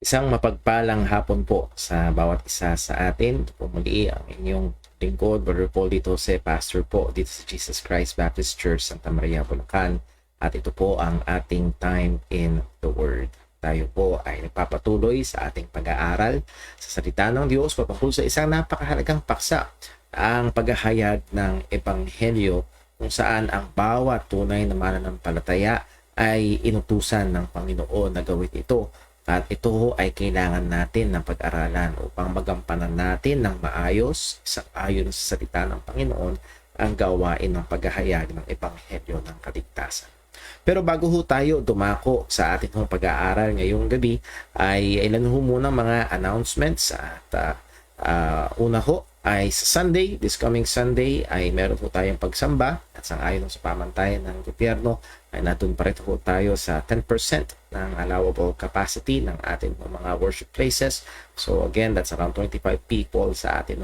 Isang mapagpalang hapon po sa bawat isa sa atin. Ito po muli ang inyong lingkod, Brother Paul dito si Pastor po dito sa Jesus Christ Baptist Church, Santa Maria, Bulacan. At ito po ang ating time in the Word. Tayo po ay nagpapatuloy sa ating pag-aaral sa salita ng Diyos patungkol sa isang napakahalagang paksa, ang paghahayag ng Ebanghelyo, kung saan ang bawat tunay na mananampalataya ay inutusan ng Panginoon na gawin ito. At ito ay kailangan natin ng pag-aralan upang magampanan natin ng maayos, ayon sa salita ng Panginoon, ang gawain ng paghahayag ng Ebanghelyo ng kaligtasan. Pero bago ho tayo dumako sa ating pag-aaral ngayong gabi, ay ilan ho muna mga announcements. At una ho ay sa Sunday, this coming Sunday, ay meron po tayong pagsamba at sang-ayon sa pamantayan ng gobyerno ay natun pa rin po tayo sa 10% ng allowable capacity ng ating mga worship places. So again, that's around 25 people sa ating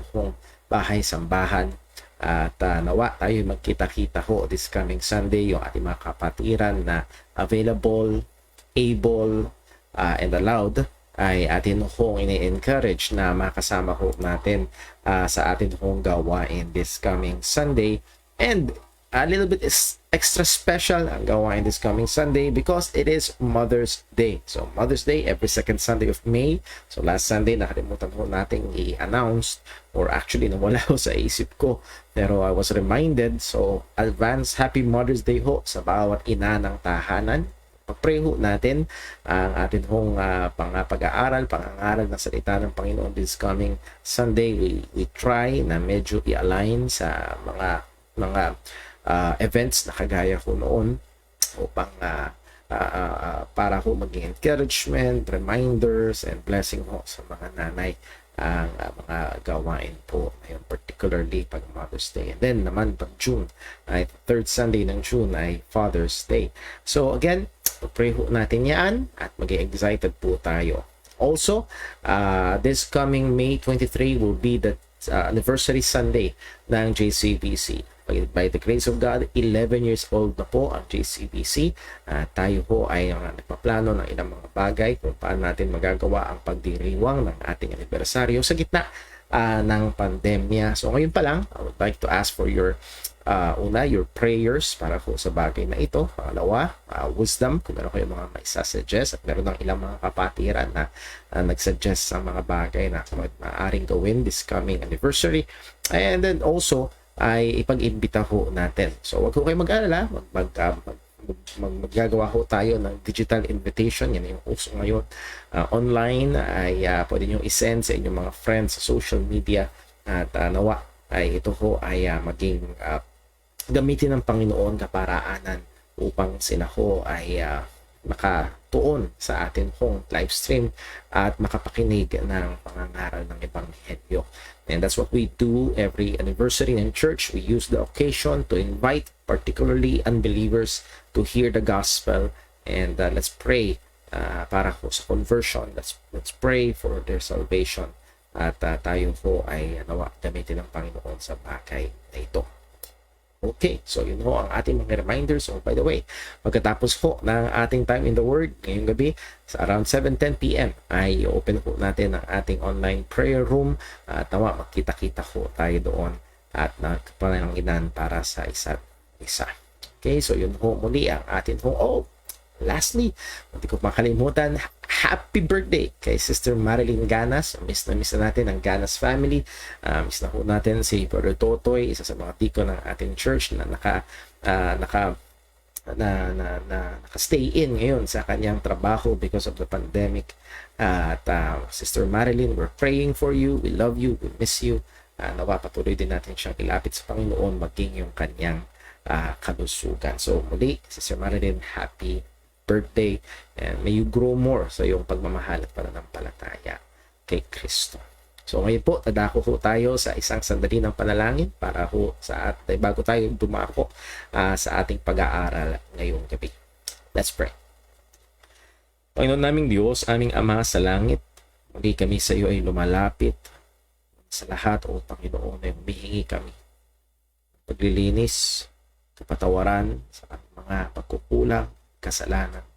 bahay-sambahan. At nawa tayo magkita-kita ho this coming Sunday, yung ating mga kapatiran na available, able, and allowed ay atin hong ini-encourage na makasama ho natin sa atin hong gawain this coming Sunday. And a little bit is extra special ang gawain this coming Sunday because it is Mother's Day. So Mother's Day every second Sunday of May. So last Sunday nakalimutan ho nating i-announce, or actually nawala ho sa isip ko, pero I was reminded. So advance Happy Mother's Day ho sa bawat ina ng tahanan. Pag-pray ho natin ang atin hong pag-aaral, pangangaral ng salita ng Panginoon this coming Sunday. We try na medyo i-align sa mga events na kagaya ko noon upang para ho maging encouragement, reminders, and blessing ho sa mga nanay ang mga gawain po ngayon, particularly pag Mother's Day. And then naman pag June, ay third Sunday ng June ay Father's Day. So again, pray ho natin yan at maging excited po tayo. Also, this coming May 23 will be the anniversary Sunday ng JCBC. By the grace of God, 11 years old na po ang JCBC. Tayo po ay nagpaplano ng ilang mga bagay kung paano natin magagawa ang pagdiriwang ng ating anibersaryo sa gitna ng pandemya. So ngayon pa lang, I would like to ask for your your prayers para po sa bagay na ito. Pangalawa, wisdom, kung meron kayo mga maisa-suggest, at meron ng ilang mga kapatiran na nag-suggest sa mga bagay na maaaring gawin this coming anniversary. And then also, ay ipag-imbita ho natin. So wag ho kayo mag-alala, maggagawa ho tayo ng digital invitation. Yan yung uso ngayon. Online ay pwede nyo isend sa inyong mga friends sa social media. At nawa ay ito ho ay maging gamitin ng Panginoon kaparaanan upang sila ho ay makatuon sa atin hong live stream at makapakinig ng pangangaral ng Ebanghelyo. And that's what we do every anniversary in church. We use the occasion to invite particularly unbelievers to hear the gospel. And let's pray para po sa conversion. Let's pray for their salvation. At tayo po ay gamitin ng Panginoon sa bagay na ito. Okay, so yun ho ang ating mga reminders. So by the way, pagkatapos ho ng ating time in the Word ngayong gabi sa around 7:10 p.m. ay open po natin ang ating online prayer room at magkita-kita ho tayo doon at nagpapanginan para sa isa't isa. Okay, so yun ho muli ang atin ho. Lastly, hindi ko makalimutan, happy birthday kay Sister Marilyn Ganas. Miss na natin ang Ganas family. Miss na po natin si Brother Totoy, isa sa mga deacon ng ating church na naka-stay in ngayon sa kanyang trabaho because of the pandemic. At Sister Marilyn, we're praying for you. We love you. We miss you. Nawa patuloy din natin siyang ilapit sa Panginoon maging yung kanyang kalusugan. So muli, Sister Marilyn, happy birthday, and may you grow more sa iyong pagmamahal at pananampalataya kay Kristo. So ngayon po, tadako po tayo sa isang sandali ng panalangin para po bago tayo dumako sa ating pag-aaral ngayong gabi. Let's pray. Panginoon naming Diyos, aming Ama sa langit, muli kami sa iyo ay lumalapit. Sa lahat, O Panginoon, ay humihingi kami paglilinis, kapatawaran sa mga pagkukulang, kasalanan.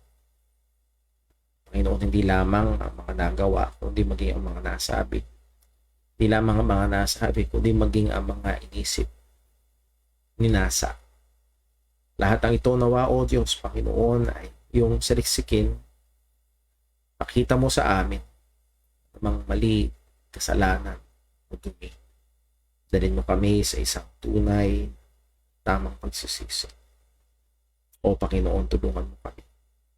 Panginoon, hindi lamang ang mga nagawa, kundi maging ang mga nasabi. Hindi lamang ang mga nasabi, kundi maging ang mga inisip, ninasa. Lahat ng ito nawa, O Diyos, Panginoon, ay yung saliksikin, pakita mo sa amin ang mali, kasalanan, o dumi. Dalhin mo kami sa isang tunay, tamang pagsisisi. O Panginoon, tulungan mo kami.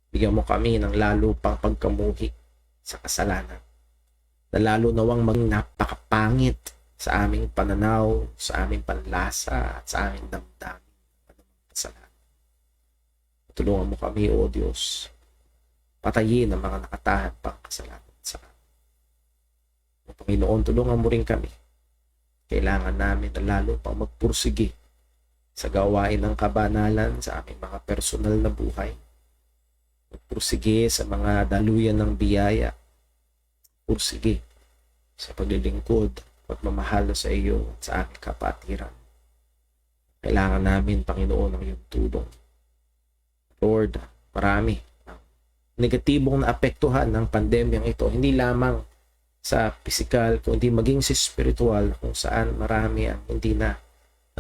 Bigyan mo kami ng lalo pang pagkamuhi sa kasalanan. Na lalo nawang maging napakapangit sa aming pananaw, sa aming panlasa, at sa aming damdamin. Kasalanan. Tulungan mo kami, O Diyos. Patayin ang mga nakatahan pang kasalanan sa amin. O Panginoon, tulungan mo rin kami. Kailangan namin na lalo pang magpursige sa gawain ng kabanalan sa aming mga personal na buhay. Magpursige sa mga daluyan ng biyaya. Pursige sa paglilingkod at mamahal sa iyo at sa aming kapatiran. Kailangan namin, Panginoon, ang iyong tulong. Lord, marami ang negatibong naapektuhan ng pandemyang ito. Hindi lamang sa physical, kundi maging sa spiritual, kung saan marami ang hindi na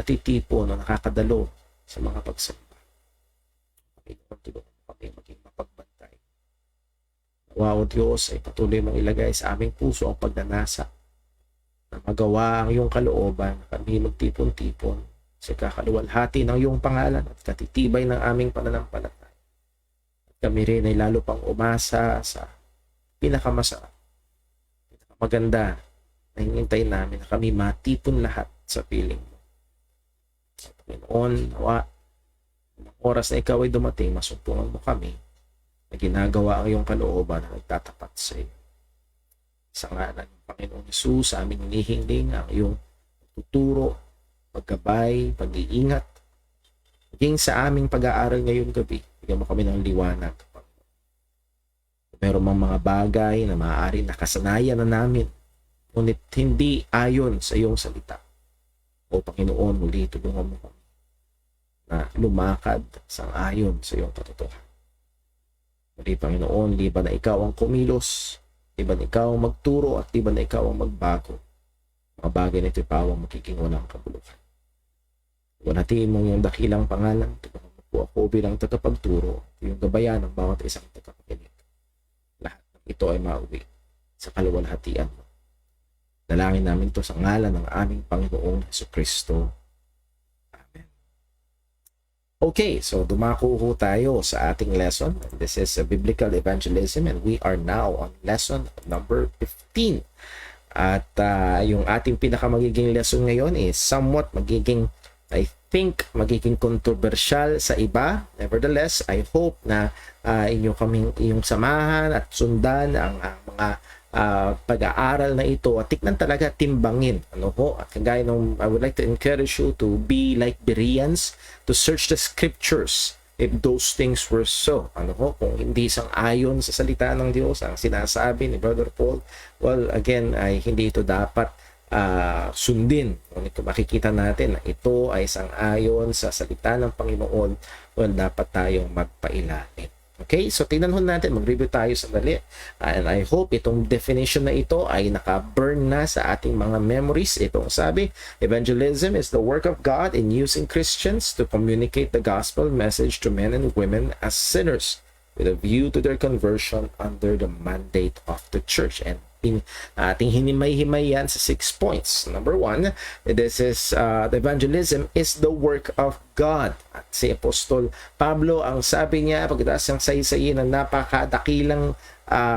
natitipon o nakakadalo sa mga pagsamba. Panginoon, tulungan mo kami maging mapagbantay. Nawa, O Diyos, ay patuloy mong ilagay sa aming puso ang pagnanasa na magawa ang iyong kalooban, kami magtipon-tipon sa kakaluwalhati ng iyong pangalan at katitibay ng aming pananampalataya. At kami rin ay lalo pang umasa sa pinakamasarap, pinakamaganda na hinintay namin na kami matipon lahat sa piling mo. Sa Panginoon, nawa, ng oras na ikaw ay dumating, masumpungan mo kami na ginagawa ang iyong kalooban na nagtatapat sa iyo. Sa ngalan ng Panginoong Hesus, sa aming hinihingling ang iyong tuturo, paggabay, pag-iingat. Maging sa aming pag-aaral ngayong gabi, bigyan mo kami ng liwanag. Meron mang mga bagay na maaari nakasanayan na namin, ngunit hindi ayon sa iyong salita. O Panginoon, muli tulungan mo kami na lumakad sang ayon sa iyong katotohanan. Muli, Panginoon, di ba na ikaw ang kumilos, di ba na ikaw ang magturo, at di ba na ikaw ang magbago? Mga bagay na ito'y pawang magiging walang kabuluhan. Wanatiin mo yung dakilang pangalan, tulungan mo po ako bilang tagapagturo, yung gabayan ng bawat isang tagapakinig. Lahat ng ito ay mauwi sa kaluwalhatian mo. Dalangin namin ito sa ngalan ng aming Panginoong Jesucristo. Amen. Okay, so dumako ho tayo sa ating lesson. This is Biblical Evangelism and we are now on lesson number 15. At yung ating pinakamagiging lesson ngayon is somewhat magiging, I think, magiging controversial sa iba. Nevertheless, I hope na inyong samahan at sundan ang mga pag-aaral na ito at tignan talaga, timbangin. Ano ho? At kagaya nung, I would like to encourage you to be like Bereans, to search the scriptures if those things were so. Ano ho? Kung hindi sang-ayon sa salita ng Diyos ang sinasabi ni Brother Paul, well, again, ay hindi ito dapat sundin. Ngunit kung makikita natin na ito ay sang-ayon sa salita ng Panginoon, well, dapat tayong magpailalim. Okay, so tingnan ho natin, mag-review tayo sandali. And I hope itong definition na ito ay naka-burn na sa ating mga memories. Itong sabi, evangelism is the work of God in using Christians to communicate the gospel message to men and women as sinners with a view to their conversion under the mandate of the church. And ating hinimay-himay yan sa 6 points. Number 1, this is the evangelism is the work of God. At si Apostol Pablo, ang sabi niya, pagkatapos ng saysayin ng napakadakilang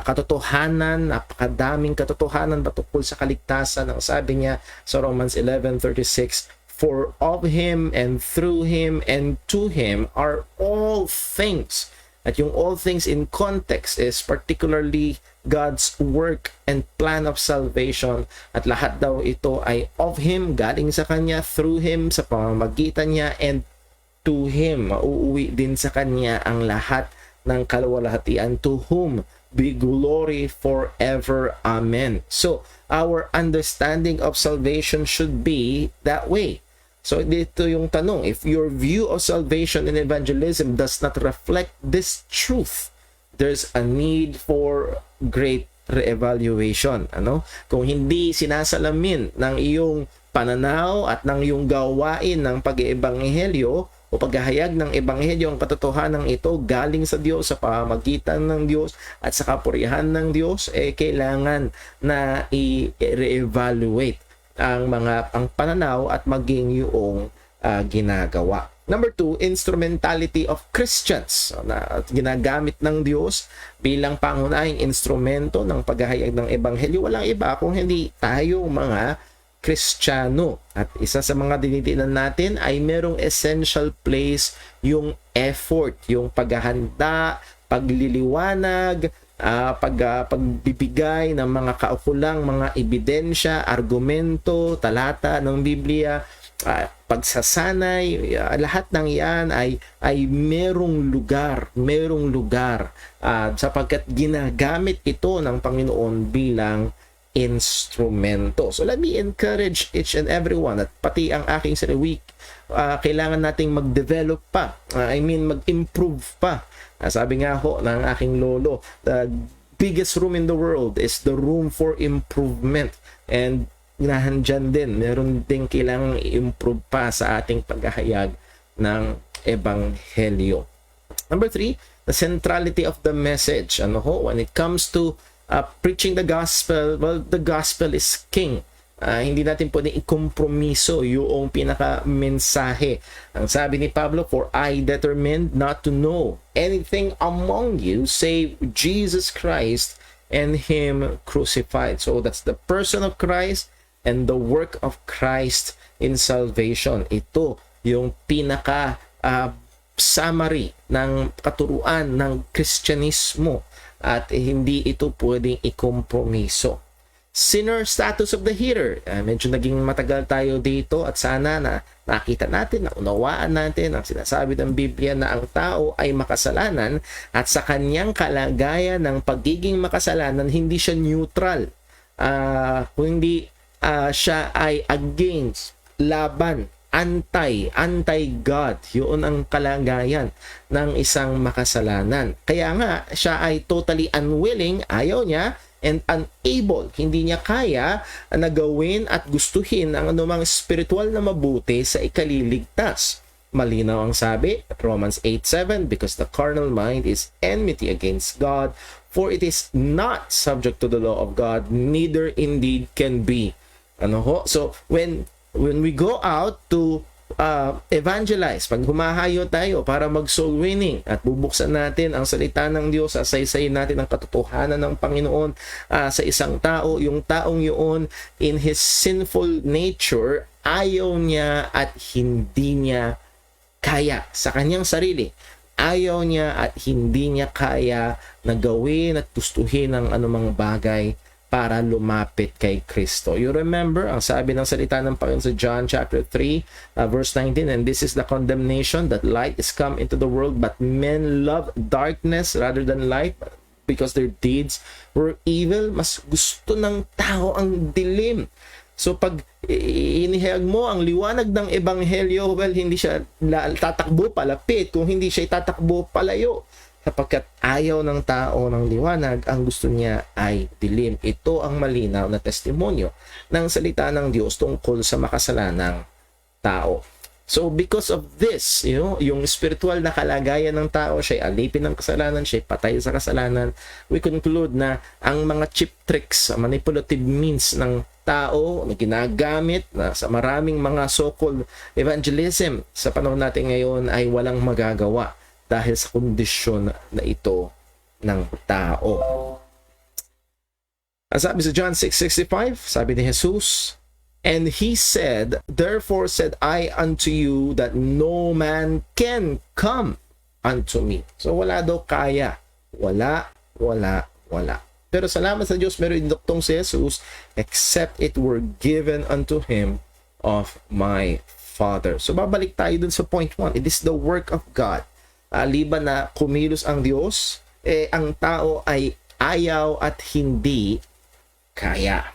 katotohanan, napakadaming katotohanan patungkol sa kaligtasan, ang sabi niya sa Romans 11:36, for of Him and through Him and to Him are all things. At yung all things in context is particularly God's work and plan of salvation. At lahat daw ito ay of Him, galing sa Kanya, through Him, sa pamamagitan niya, and to Him. Mauuwi din sa Kanya ang lahat ng kaluwalhatian. To whom be glory forever. Amen. So, our understanding of salvation should be that way. So dito yung tanong, if your view of salvation and evangelism does not reflect this truth, there's a need for great reevaluation. Kung hindi sinasalamin ng iyong pananaw at ng iyong gawain ng pag-iebanghelyo o paghahayag ng ebanghelyo, ang katotohanan ito galing sa Diyos, sa pamamagitan ng Diyos at sa kapurihan ng Diyos, kailangan na i-reevaluate ang pananaw at maging yung ginagawa. Number 2, instrumentality of Christians, na ginagamit ng Diyos bilang pangunahing instrumento ng paghahayag ng ebanghelyo. Walang iba kung hindi tayo mga Kristiyano. At isa sa mga dinidinan natin ay merong essential place yung effort, yung paghahanda, pagliliwanag, pagbibigay ng mga kaukulang mga ebidensya, argumento, talata ng Biblia, pagsasanay, lahat ng yan ay merong lugar sapagkat ginagamit ito ng Panginoon bilang instrumento. So let me encourage each and everyone at pati ang aking sarili, kailangan nating mag-develop pa, mag-improve pa. Sabi nga ho ng aking lolo, the biggest room in the world is the room for improvement, and nahandyan din, meron din kailangang i-improve pa sa ating paghahayag ng ebanghelyo. Number 3, the centrality of the message. When it comes to preaching the gospel, well, the gospel is king. Hindi natin pwedeng ikompromiso yung pinaka-mensahe. Ang sabi ni Pablo, "For I determined not to know anything among you save Jesus Christ and Him crucified." So that's the person of Christ and the work of Christ in salvation. Ito yung pinaka-summary ng katuruan ng Kristyanismo. At hindi ito pwedeng ikompromiso. Sinner status of the hearer. Medyo naging matagal tayo dito at sana na nakita natin, naunawaan natin ang sinasabi ng Biblia na ang tao ay makasalanan at sa kanyang kalagayan ng pagiging makasalanan, hindi siya neutral. Kundi siya ay against, laban, anti-God. Yun ang kalagayan ng isang makasalanan. Kaya nga, siya ay totally unwilling, ayaw niya, and unable, hindi niya kaya na gawin at gustuhin ang anumang spiritual na mabuti sa ikaliligtas. Malinaw ang sabi, Romans 8:7, because the carnal mind is enmity against God, for it is not subject to the law of God, neither indeed can be. So, when we go out to evangelize, pag humahayo tayo para mag-soul winning at bubuksan natin ang salita ng Diyos, asaysayin natin ang katotohanan ng Panginoon sa isang tao, yung taong yun in his sinful nature, ayaw niya at hindi niya kaya sa kanyang sarili. Ayaw niya at hindi niya kaya na gawin at gustuhin ang anumang bagay para lumapit kay Kristo. You remember, ang sabi ng salita ng Panginoon sa John chapter 3, verse 19, "And this is the condemnation, that light is come into the world, but men love darkness rather than light, because their deeds were evil." Mas gusto ng tao ang dilim. So pag inihayag mo ang liwanag ng ebanghelyo, well, hindi siya tatakbo palapit, kung hindi siya tatakbo palayo. Sapagkat ayaw ng tao ng liwanag, ang gusto niya ay dilim. Ito ang malinaw na testimonyo ng salita ng Diyos tungkol sa makasalanang tao. So because of this, yung spiritual na kalagayan ng tao, siya alipin ng kasalanan, siya patay sa kasalanan, we conclude na ang mga cheap tricks, manipulative means ng tao na ginagamit na sa maraming mga so-called evangelism sa panahon natin ngayon ay walang magagawa dahil sa kondisyon na ito ng tao. Ang sabi sa John 6:65, sabi ni Jesus, "And he said, therefore said I unto you, that no man can come unto me." So wala daw kaya. Wala. Pero salamat sa Diyos, meron duktong si Jesus, "except it were given unto him of my Father." So babalik tayo dun sa point 1. It is the work of God. Liban na kumilos ang Diyos, ang tao ay ayaw at hindi kaya.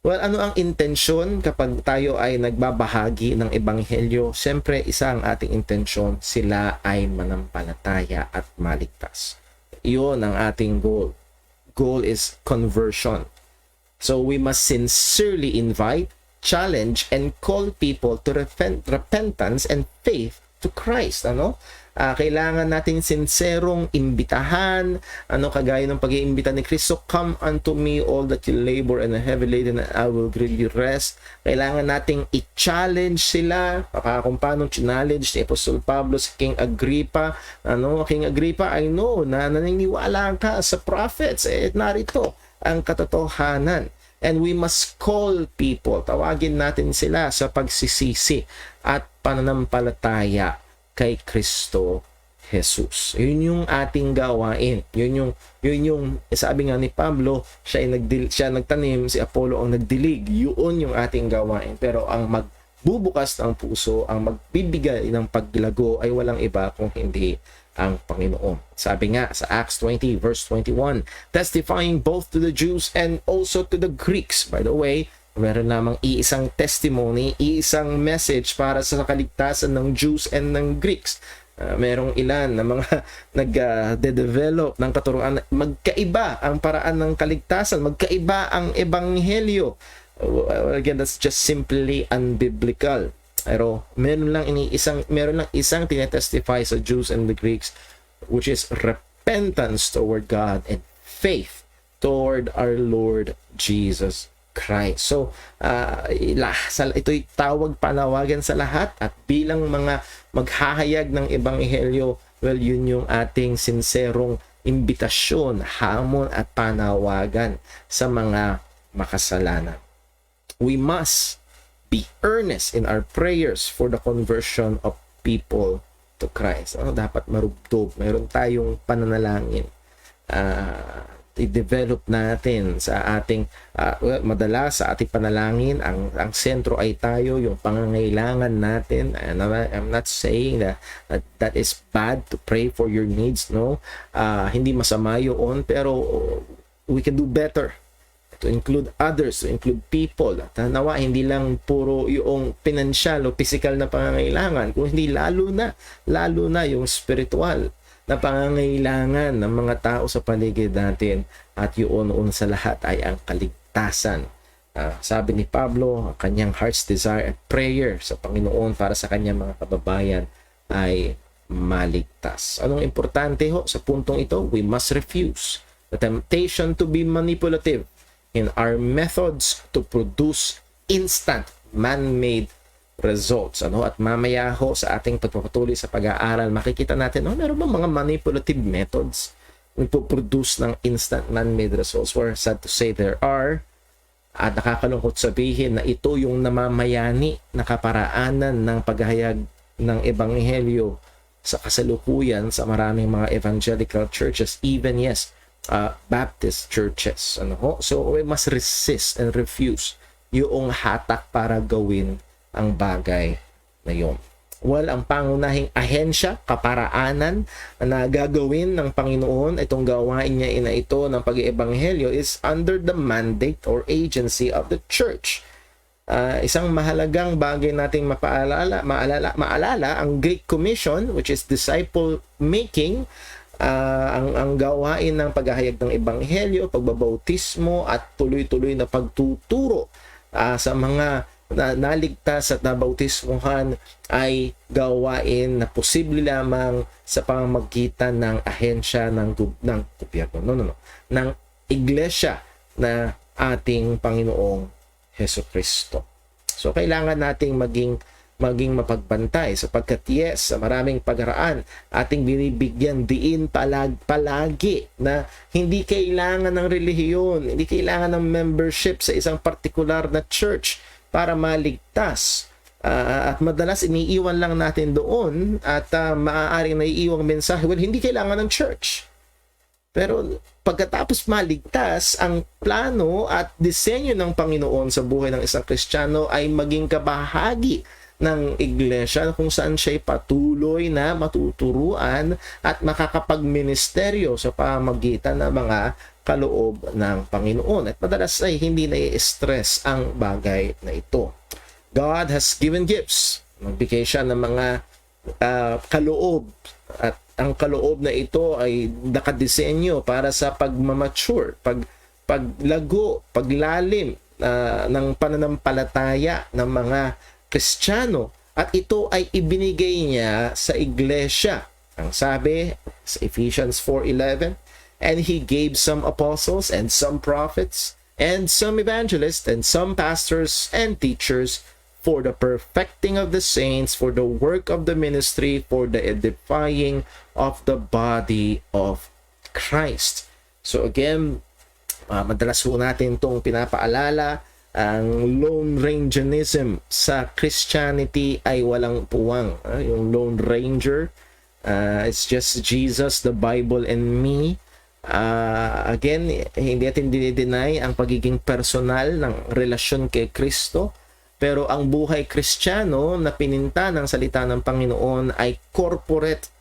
Well, ano ang intensyon kapag tayo ay nagbabahagi ng ebanghelyo? Siyempre, isa ang ating intensyon, sila ay manampalataya at maligtas. Yun ang ating goal. Goal is conversion. So we must sincerely invite, challenge, and call people to repentance and faith to Christ. Kailangan natin sinserong imbitahan, kagaya ng pag-iimbita ni Kristo, come unto me all that you labor and are heavy laden and I will give you rest. Kailangan nating i-challenge sila, kung paano challenge ni Apostol Pablo si King Agrippa. King Agrippa, I know na naniniwala ka sa prophets, narito ang katotohanan. And we must call people, tawagin natin sila sa pagsisisi at pananampalataya kay Kristo Jesus. Yun yung ating gawain. Yun yung sabi nga ni Pablo, siya nagtanim, si Apollo ang nagdilig. Yun yung ating gawain. Pero ang magbubukas ng puso, ang magbibigay ng paglago ay walang iba kung hindi ang Panginoon. Sabi nga sa Acts 20 verse 21, testifying both to the Jews and also to the Greeks. By the way, meron lamang iisang testimony, iisang message para sa kaligtasan ng Jews and ng Greeks. Merong ilan na mga nag-develop ng katuruan. Magkaiba ang paraan ng kaligtasan, magkaiba ang ebanghelyo. Again, that's just simply unbiblical. Pero meron lang isang tinetestify sa Jews and the Greeks, which is repentance toward God and faith toward our Lord Jesus Christ. So, ito'y panawagan sa lahat at bilang mga maghahayag ng ebanghelyo, well, yun yung ating sinserong imbitasyon, hamon at panawagan sa mga makasalanan. We must be earnest in our prayers for the conversion of people to Christ. Dapat marugtog. Meron tayong pananalangin. I-develop natin sa ating madalas sa ating panalangin ang sentro ay tayo, yung pangangailangan natin. And I'm not saying that is bad to pray for your needs, no. Hindi masama yun, pero we can do better to include others, to include people. At nawa hindi lang puro yung financial o physical na pangangailangan, kung hindi lalo na yung spiritual na pangangailangan ng mga tao sa paligid natin, at yun sa lahat ay ang kaligtasan. Sabi ni Pablo, ang kanyang heart's desire at prayer sa Panginoon para sa kanyang mga kababayan ay maligtas. Anong importante sa puntong ito? We must refuse the temptation to be manipulative in our methods to produce instant man-made results. At mamaya sa ating pagpapatuloy sa pag-aaral, makikita natin, meron ba mga manipulative methods nagpo-produce ng instant man-made results? Or sad to say there are, at nakakalungkot sabihin na ito yung namamayani na kaparaanan ng paghahayag ng ebanghelyo sa kasalukuyan sa maraming mga evangelical churches, even Baptist churches. So we must resist and refuse yung hatak para gawin ang bagay na yun. Well, ang pangunahing ahensya, kaparaanan na gagawin ng Panginoon, itong gawain niya na ito ng pag-iebanghelyo is under the mandate or agency of the church. Isang mahalagang bagay nating maalala ang Great Commission, which is disciple making, ang gawain ng paghahayag ng ebanghelyo, pagbabautismo at tuloy-tuloy na pagtuturo sa mga naligtas at nabautismuhan ay gawain na posible lamang sa pamamagitan ng ahensya ng gobyerno, ng iglesia na ating Panginoong Hesukristo. So kailangan nating maging mapagbantay sapagkat sa maraming pagharaan ating binibigyan diin palagi na hindi kailangan ng relihiyon, hindi kailangan ng membership sa isang partikular na church para maligtas. At madalas iniiwan lang natin doon at maaaring naiiwang mensahe, well, hindi kailangan ng church. Pero pagkatapos maligtas, ang plano at disenyo ng Panginoon sa buhay ng isang Kristiyano ay maging kabahagi ng iglesia kung saan siya'y patuloy na matuturuan at makakapagministeryo sa pamagitan ng mga kaloob ng Panginoon. At madalas ay hindi nai-stress ang bagay na ito. God has given gifts. Magbigay siya ng mga kaloob at ang kaloob na ito ay nakadesenyo para sa pagmamature, paglago, paglalim ng pananampalataya ng mga Kristiyano, at ito ay ibinigay niya sa iglesia. Ang sabi sa Ephesians 4:11, and he gave some apostles and some prophets and some evangelists and some pastors and teachers for the perfecting of the saints, for the work of the ministry, for the edifying of the body of Christ. So again, madalas po natin itong pinapaalala, ang Lone Rangerism sa Christianity ay walang puwang. Yung Lone Ranger, it's just Jesus, the Bible, and me. Again, hindi natin dinideny ang pagiging personal ng relasyon kay Kristo, pero ang buhay Kristiyano na pininta ng salita ng Panginoon ay corporate.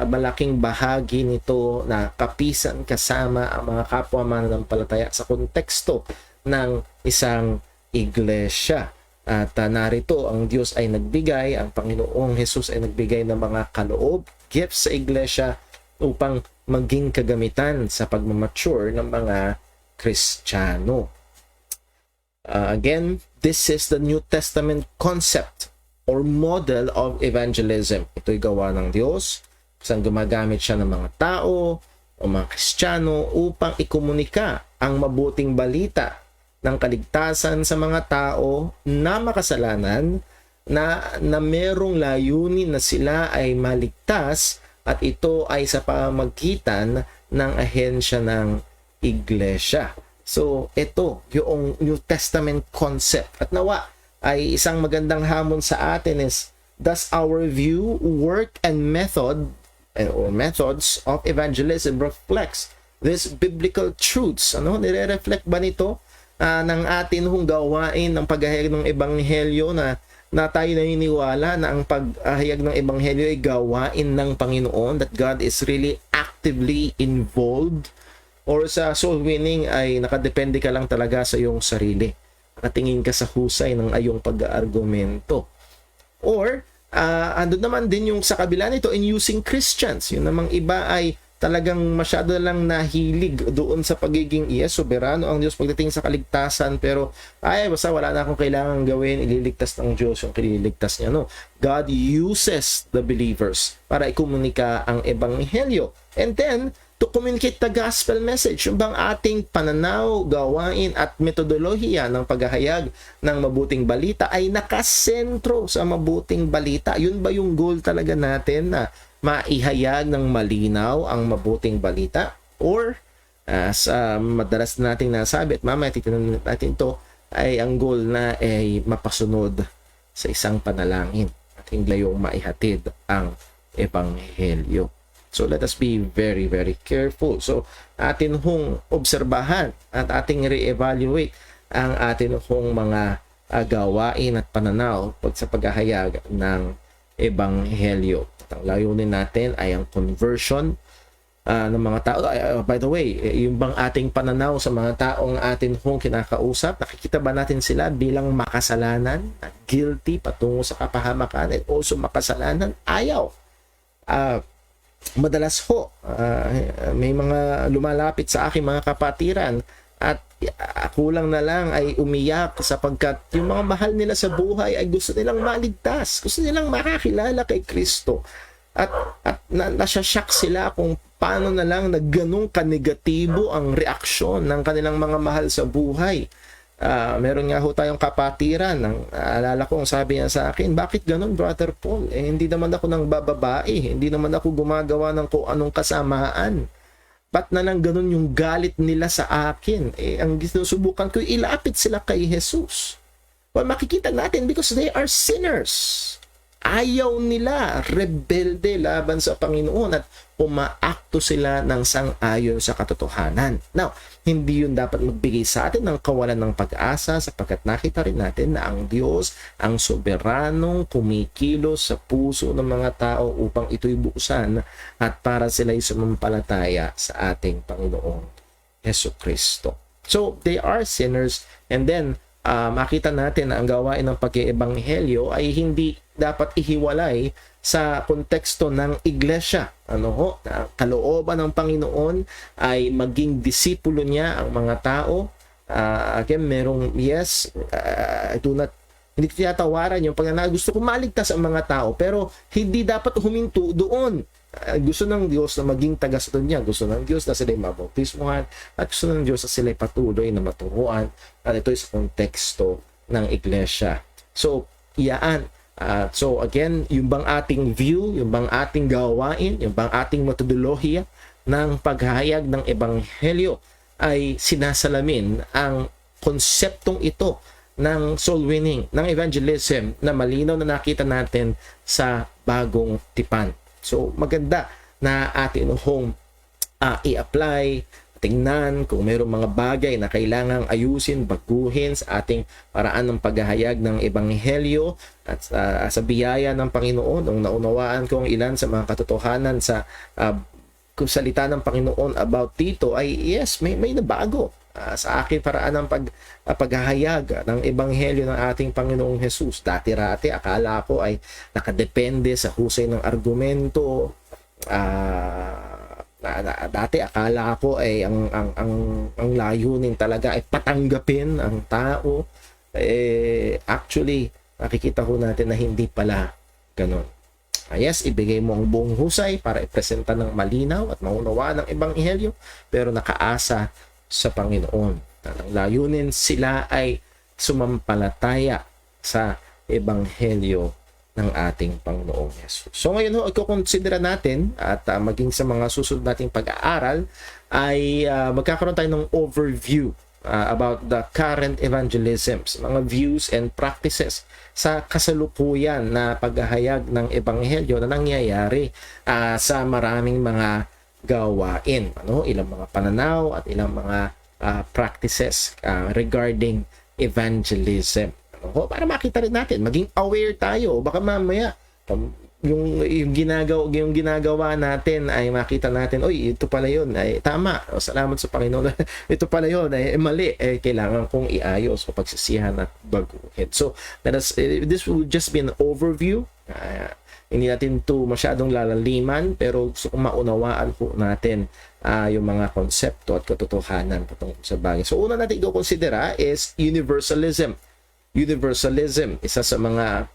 Malaking bahagi nito na kapisan kasama ang mga kapwa mananampalataya sa konteksto ng isang iglesia. At narito ang Diyos ay nagbigay, ang Panginoong Jesus ay nagbigay ng mga kaloob, gifts sa iglesia upang maging kagamitan sa pagmamature ng mga Kristiyano. Again, this is the New Testament concept or model of evangelism. Ito'y gawa ng Diyos, saan gumagamit siya ng mga tao o mga Kristiyano upang ikomunika ang mabuting balita ng kaligtasan sa mga tao na makasalanan, na merong layunin na sila ay maligtas, at ito ay sa pamamagitan ng ahensya ng iglesia. So ito yung New Testament concept, at nawa ay isang magandang hamon sa atin is, does our view, work, and method or methods of evangelism reflects these biblical truths? Nire-reflect ba nito ng atin hong gawain ng paghahayag ng ebanghelyo, na tayo naniniwala na ang paghahayag ng ebanghelyo ay gawain ng Panginoon, that God is really actively involved? Or sa soul winning ay nakadepende ka lang talaga sa iyong sarili, nakatingin ka sa husay ng ayong pag-argumento? Or andun naman din yung sa kabila nito, in using Christians, yun namang iba ay talagang masyado lang nahilig doon sa pagiging soberano ang Diyos pagdating sa kaligtasan, pero basta wala na akong kailangan gawin, ililigtas ng Diyos yung kiniligtas niya. No, God uses the believers para ikomunika ang ebanghelyo, and then to communicate the gospel message. Yung bang ating pananaw, gawain at metodolohiya ng paghahayag ng mabuting balita ay nakasentro sa mabuting balita? Yun ba yung goal talaga natin, na maihayag ng malinaw ang mabuting balita? Or sa madalas nating nasabi, at mamaya titignan natin to, ay ang goal na ay mapasunod sa isang panalangin at hindi yung maihatid ang ebanghelyo. So let us be very, very careful. So atin hong obserbahan at ating re-evaluate ang atin hong mga gawain at pananaw sa paghahayag ng ebanghelyo. Ang layunin natin ay ang conversion ng mga tao. By the way, yung bang ating pananaw sa mga taong atin hong kinakausap, nakikita ba natin sila bilang makasalanan at guilty patungo sa kapahamakan, and also makasalanan? Ayaw. Madalas may mga lumalapit sa aking mga kapatiran, at kulang na lang ay umiyak sapagkat yung mga mahal nila sa buhay ay gusto nilang maligtas, gusto nilang makakilala kay Kristo, at nasyasyak sila kung paano na lang na ganun kanegatibo ang reaksyon ng kanilang mga mahal sa buhay. Meron nga ho tayong kapatiran, alala ko, sabi niya sa akin, bakit ganun, Brother Paul? Hindi naman ako nang bababae, hindi naman ako gumagawa ng kung anong kasamaan. Ba't na lang ganun yung galit nila sa akin? Ang sinusubukan ko, ilapit sila kay Jesus. Well, makikita natin because they are sinners. Ayaw nila, rebelde laban sa Panginoon, at umaakto sila ng sang-ayon sa katotohanan. Now, hindi yun dapat magbigay sa atin ng kawalan ng pag-asa, sapagkat nakita rin natin na ang Diyos ang soberanong kumikilos sa puso ng mga tao upang ito'y buksan at para sila'y sumampalataya sa ating Panginoong Jesucristo. So, they are sinners, and then makita natin na ang gawain ng pag-iebanghelyo ay hindi dapat ihiwalay sa konteksto ng iglesia. Ano ho? Na kalooban ng Panginoon ay maging disipulo niya ang mga tao. Again, merong yes, I do not, hindi ko tinatawaran yung pag gusto ko maligtas ang mga tao, pero hindi dapat huminto doon. Gusto ng Diyos na maging taga-sunod niya. Gusto ng Diyos na sila'y mabautismuhan, at gusto ng Diyos na sila'y patuloy na maturuan. At ito is konteksto ng iglesia. So, iyaan. So again, yung bang ating view, yung bang ating gawain, yung bang ating metodolohiya ng paghahayag ng ebanghelyo ay sinasalamin ang konseptong ito ng soul winning, ng evangelism na malinaw na nakita natin sa bagong tipan. So maganda na atin hong i-apply, tingnan kung mayroong mga bagay na kailangang ayusin, baguhin sa ating paraan ng paghahayag ng ebanghelyo at sa biyaya ng Panginoon. Nung naunawaan ko ang ilan sa mga katotohanan sa salita ng Panginoon about dito ay yes, may nabago sa aking paraan ng paghahayag ng ebanghelyo ng ating Panginoong Jesus. Dati-rati akala ko ay nakadepende sa husay ng argumento. Dati akala ko ay ang layunin talaga ay patanggapin ang tao. Actually nakikita ko natin na hindi pala ganun. Yes, ibigay mo ang buong husay para ipresenta ng malinaw at maunawaan ng ebanghelyo, pero nakaasa sa Panginoon. Ang layunin sila ay sumampalataya sa ebanghelyo ng ating Panginoong Yesus. So ngayon i-consider natin at maging sa mga susunod nating pag-aaral ay magkakaroon tayo ng overview about the current evangelisms, mga views and practices sa kasalukuyan na paghahayag ng ebanghelyo na nangyayari sa maraming mga gawain, ilang mga pananaw at ilang mga practices regarding evangelism. Para makita rin natin, maging aware tayo. Baka mamaya yung ginagawa natin ay makita natin, oy, ito pala yun, ay tama, salamat sa Panginoon. Ito pala yun, ay mali, kailangan kong iayos o pagsisihan at baguhin. So this will just be an overview. Hindi natin to masyadong lalaliman, pero gusto kong maunawaan po natin yung mga konsepto at katotohanan patungkol sa bagay. So una natin i-considera is universalism. Universalism, isa sa mga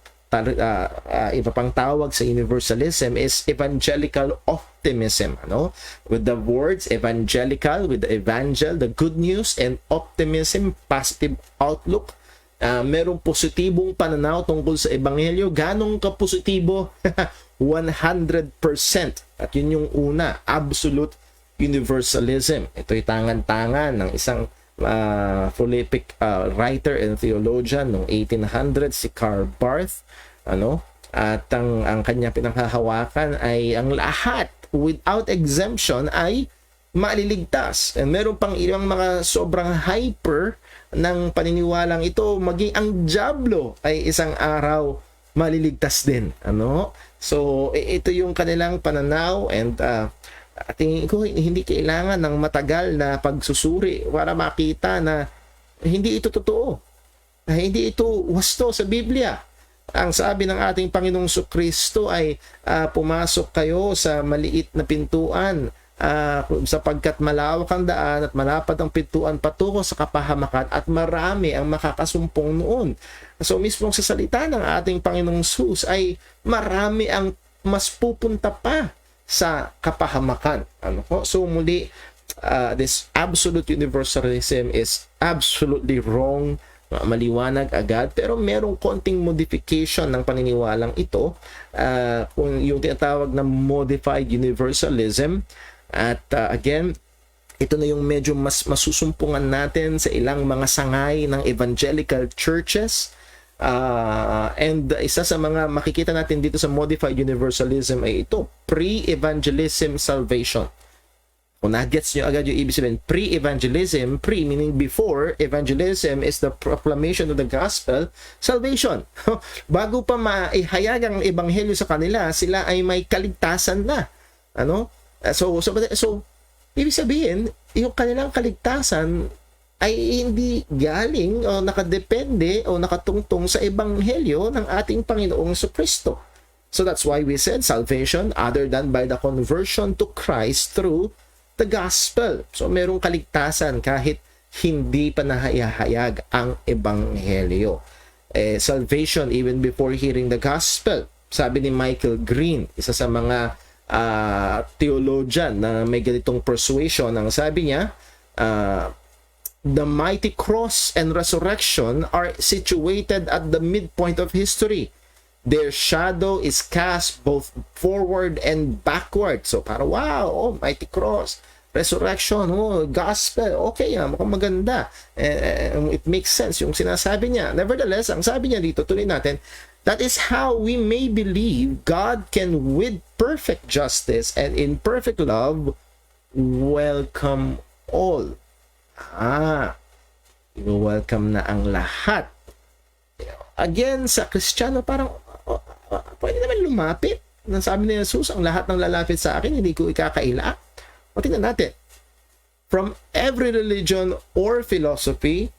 iba pang tawag sa universalism is evangelical optimism. With the words evangelical, with the evangel, the good news, and optimism, positive outlook. Merong positibong pananaw tungkol sa ebanghelyo. Ganong ka-positibo? 100%. At yun yung una, absolute universalism. Ito'y tangan-tangan ng isang prolific writer and theologian noong 1800, si Karl Barth. At ang kanya pinanghahawakan ay ang lahat without exemption ay maliligtas. And meron pang ilang mga sobrang hyper ng paniniwalang ito, maging ang dyablo ay isang araw maliligtas din. So ito yung kanilang pananaw, and tingin ko hindi kailangan ng matagal na pagsusuri para makita na hindi ito totoo, na hindi ito wasto sa Biblia. Ang sabi ng ating Panginoong Kristo ay pumasok kayo sa maliit na pintuan sapagkat malawak ang daan at malapad ang pintuan patungo sa kapahamakan at marami ang makakasumpong noon. So mismo sa salita ng ating Panginoong Jesus ay marami ang mas pupunta pa sa kapahamakan. So muli, this absolute universalism is absolutely wrong, maliwanag agad, pero merong konting modification ng paniniwalang ito, kung yung tinatawag na modified universalism. At again, ito na yung medyo mas masusumpungan natin sa ilang mga sangay ng evangelical churches. And isa sa mga makikita natin dito sa modified universalism ay ito, pre-evangelism salvation. Kung na-gets nyo agad yung ibig sabihin, pre-evangelism, pre meaning before, evangelism is the proclamation of the gospel, salvation. Bago pa maihayag ang ebanghelyo sa kanila, sila ay may kaligtasan na. So ibig sabihin, yung kanilang kaligtasan ay hindi galing o nakadepende o nakatungtong sa ebanghelyo ng ating Panginoong Jesucristo. So that's why we said salvation other than by the conversion to Christ through the gospel. So merong kaligtasan kahit hindi pa nahayahayag ang ebanghelyo. Salvation even before hearing the gospel. Sabi ni Michael Green, isa sa mga theologian na may ganitong persuasion, ang sabi niya, the mighty cross and resurrection are situated at the midpoint of history. Their shadow is cast both forward and backward. So para wow, oh, mighty cross, resurrection, oh, gospel, okay, mukhang maganda. It makes sense yung sinasabi niya. Nevertheless, ang sabi niya dito, tuloy natin, that is how we may believe God can with perfect justice and in perfect love welcome all. Welcome na ang lahat. Again, sa Kristiyano, parang pwede naman lumapit. Sabi ni Jesus, ang lahat ng lalapit sa akin, hindi ko ikakaila. O tingnan natin. From every religion or philosophy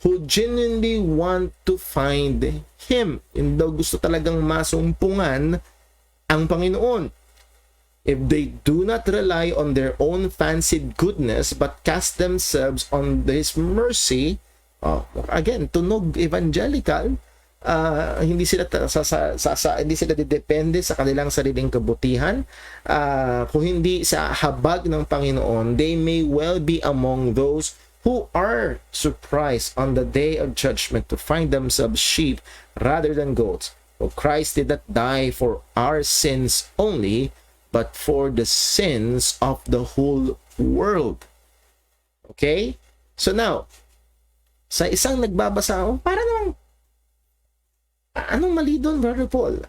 who genuinely want to find Him. Hindi daw gusto talagang masumpungan ang Panginoon. If they do not rely on their own fancied goodness but cast themselves on His mercy, again, tunog evangelical, hindi sila hindi sila didepende sa kanilang sariling kabutihan, kung hindi sa habag ng Panginoon, they may well be among those who are surprised on the day of judgment to find themselves sheep rather than goats. For Christ did not die for our sins only, but for the sins of the whole world. Okay? So now, sa isang nagbabasa, para namang, anong mali doon, Brother Paul?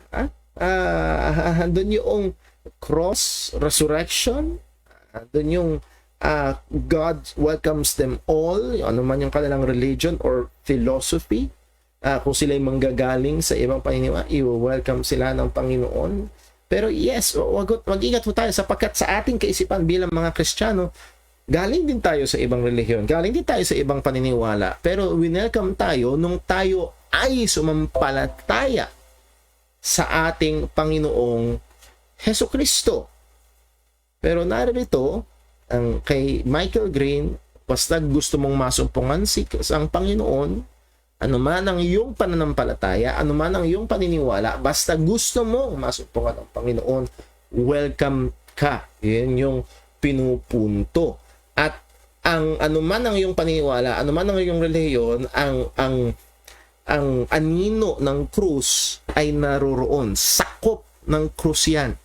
Doon yung cross, resurrection, doon yung God welcomes them all, ano man yung kanilang religion or philosophy, kung sila'y manggagaling sa ibang paniniwala, i-welcome sila ng Panginoon. Pero yes, mag-ingat po tayo sapagkat sa ating kaisipan bilang mga Kristiyano, galing din tayo sa ibang relihiyon, galing din tayo sa ibang paniniwala, pero winelcome tayo nung tayo ay sumampalataya sa ating Panginoong Hesukristo. Pero narito, ang kay Michael Green, basta gusto mong masumpungan ang Panginoon, anuman ang iyong pananampalataya, anuman ang iyong paniniwala, basta gusto mong masumpungan ang Panginoon, welcome ka. Yan yung pinupunto. At ang anuman ang iyong paniniwala, anuman ang iyong relihiyon, ang anino ng krus ay naroroon. Sakop ng krus yan.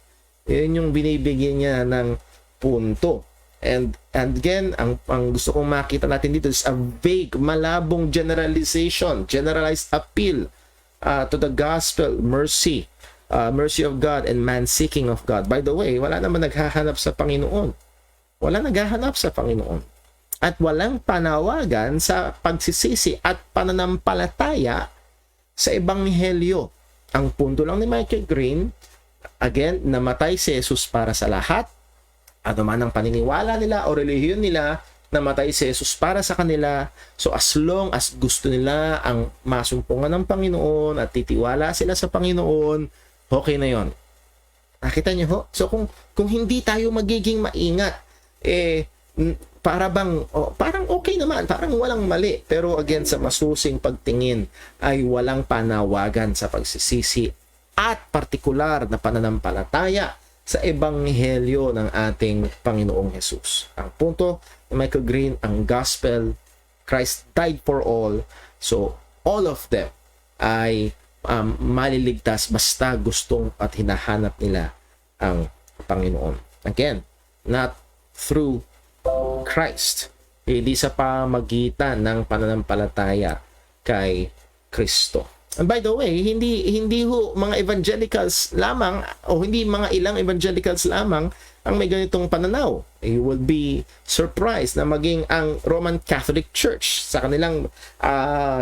Yan yung binibigyan niya ng punto. And again, ang gusto kong makita natin dito is a vague, malabong generalization, generalized appeal to the gospel, mercy of God and man seeking of God. By the way, wala naman naghahanap sa Panginoon. Wala naghahanap sa Panginoon. At walang panawagan sa pagsisisi at pananampalataya sa ebanghelyo. Ang punto lang ni Michael Green, again, namatay si Jesus para sa lahat. Ano man ang paniniwala nila o relihiyon nila, namatay si Jesus para sa kanila. So as long as gusto nila ang masumpungan ng Panginoon at titiwala sila sa Panginoon, okay na yon. Nakita niyo ho? So kung hindi tayo magiging maingat, parang okay naman, parang walang mali. Pero again, sa masusing pagtingin ay walang panawagan sa pagsisisi at partikular na pananampalataya sa ebanghelyo ng ating Panginoong Jesus. Ang punto ni Michael Green, ang gospel, Christ died for all. So, all of them ay maliligtas basta gustong at hinahanap nila ang Panginoon. Again, not through Christ. Hindi sa pamagitan ng pananampalataya kay Kristo. And by the way, hindi ho mga evangelicals lamang o hindi mga ilang evangelicals lamang ang may ganitong pananaw. You will be surprised na maging ang Roman Catholic Church sa kanilang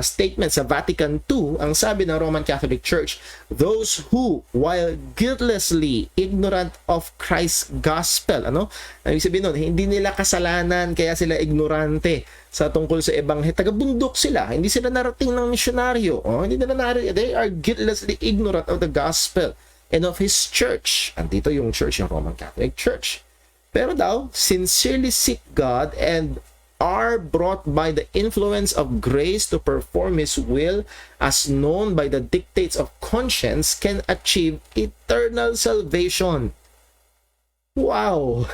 statement sa Vatican II, ang sabi ng Roman Catholic Church, those who, while guiltlessly ignorant of Christ's gospel, ano? Ibig sabihin nun, hindi nila kasalanan kaya sila ignorante sa tungkol sa ebanghelyo. Taga-bundok sila, hindi sila narating ng misyonaryo. Hindi nila narating. They are guiltlessly ignorant of the gospel and of His church. Andito yung church, yung Roman Catholic Church. Pero daw, sincerely seek God and are brought by the influence of grace to perform His will as known by the dictates of conscience can achieve eternal salvation. Wow!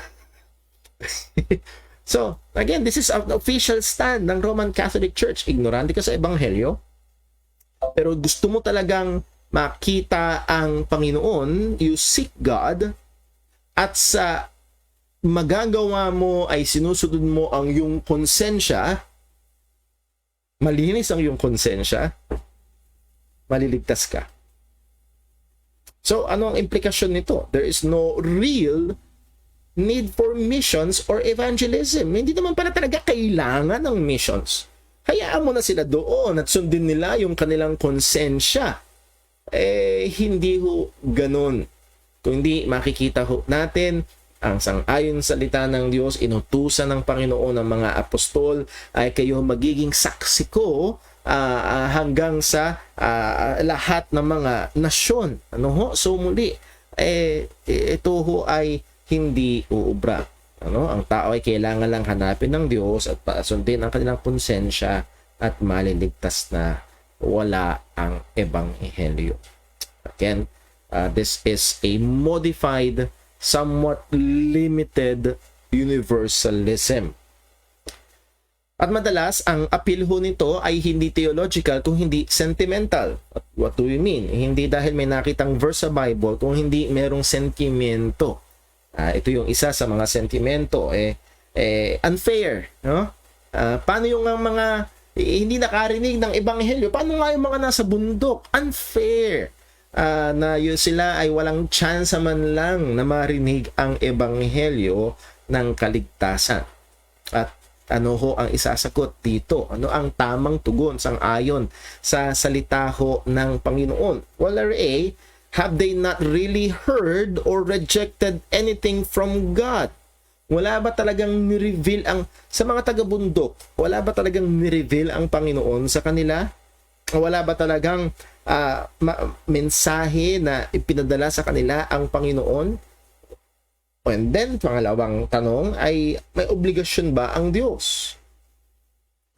So, again, this is an official stand ng Roman Catholic Church. Ignorante ka sa ebanghelyo, pero gusto mo talagang makita ang Panginoon, you seek God, at sa magagawa mo ay sinusunod mo ang iyong konsensya, malinis ang iyong konsensya, maliligtas ka. So, ano ang implikasyon nito? There is no real need for missions or evangelism. Hindi naman pala talaga kailangan ng missions. Hayaan mo na sila doon at sundin nila yung kanilang konsensya. Hindi ho ganun. Kung hindi makikita ho natin ang sang-ayon salita ng Diyos, inutusan ng Panginoon ng mga apostol, ay kayo magiging saksi ko hanggang sa lahat ng mga nasyon. Ano ho? So muli, ito ho ay hindi uubra. Ano? Ang tao ay kailangan lang hanapin ng Diyos at sundin ang kanilang konsensya at maliligtas na wala ang ebanghelyo. Again, this is a modified, somewhat limited universalism. At madalas, ang appeal ho nito ay hindi theological kung hindi sentimental. What do you mean? Hindi dahil may nakitang verse sa Bible kung hindi merong sentimento. Ito yung isa sa mga sentimento. Unfair. No? Paano yung mga hindi nakarinig ng ebanghelyo? Paano nga yung mga nasa bundok? Unfair. Na yun sila ay walang chance man lang na marinig ang ebanghelyo ng kaligtasan. At ano ho ang isasagot dito? Ano ang tamang tugon sang-ayon sa salita ho ng Panginoon? Well, A, have they not really heard or rejected anything from God? Wala ba talagang ni-reveal sa mga taga-bundok, wala ba talagang ni-reveal ang Panginoon sa kanila? Wala ba talagang mensahe na ipinadala sa kanila ang Panginoon? And then, pangalawang tanong ay, may obligasyon ba ang Diyos?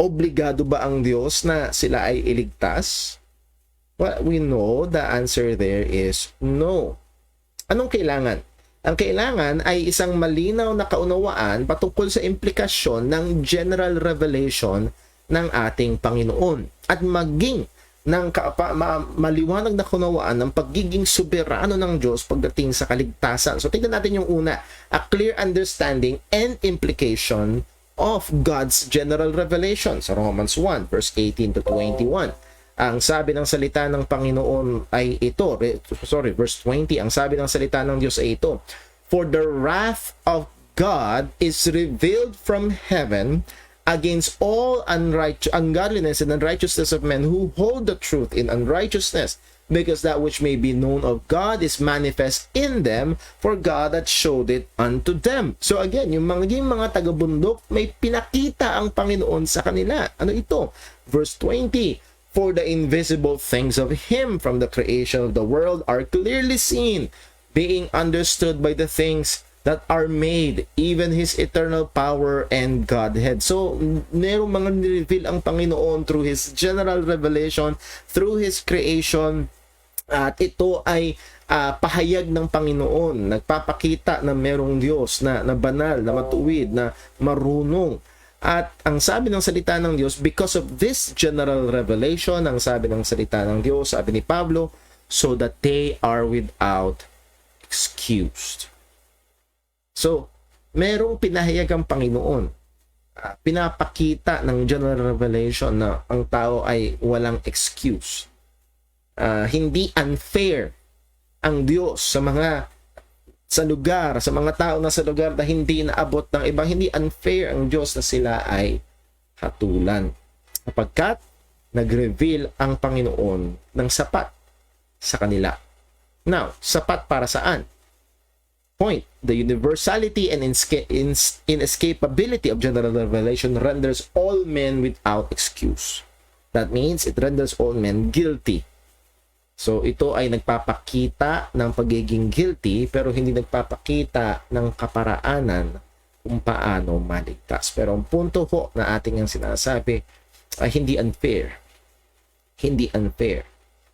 Obligado ba ang Diyos na sila ay iligtas? Well, we know the answer there is no. Anong kailangan? Ang kailangan ay isang malinaw na kaunawaan patungkol sa implikasyon ng general revelation ng ating Panginoon at maging ng maliwanag na kaunawaan ng pagiging soberano ng Diyos pagdating sa kaligtasan. So tingnan natin yung una, a clear understanding and implication of God's general revelation sa Romans 1 verse 18 to 21. Ang sabi ng salita ng Panginoon ay ito, verse 20, ang sabi ng salita ng Diyos ay ito, for the wrath of God is revealed from heaven against all ungodliness and unrighteousness of men who hold the truth in unrighteousness, because that which may be known of God is manifest in them, for God hath showed it unto them. So again, yung mga taga-bundok, may pinakita ang Panginoon sa kanila. Ano ito? Verse 20, for the invisible things of Him from the creation of the world are clearly seen, being understood by the things that are made, even His eternal power and Godhead. So, merong mga nireveal ang Panginoon through His general revelation, through His creation, at ito ay pahayag ng Panginoon. Nagpapakita na merong Diyos na banal, na matuwid, na marunong. At ang sabi ng salita ng Diyos, because of this general revelation, ang sabi ng salita ng Diyos, sabi ni Pablo, so that they are without excused. So, merong pinahayag ang Panginoon. Pinapakita ng general revelation na ang tao ay walang excuse. Hindi unfair ang Diyos sa lugar, sa mga tao na sa lugar na hindi naabot ng ibang, hindi unfair ang Diyos na sila ay hatulan. Kapagkat nag-reveal ang Panginoon ng sapat sa kanila. Now, sapat para saan? Point, the universality and inescapability of general revelation renders all men without excuse. That means it renders all men guilty. So ito ay nagpapakita ng pagiging guilty pero hindi nagpapakita ng kaparaanan kung paano maligtas. Pero ang punto ho na ating ang sinasabi ay hindi unfair. Hindi unfair.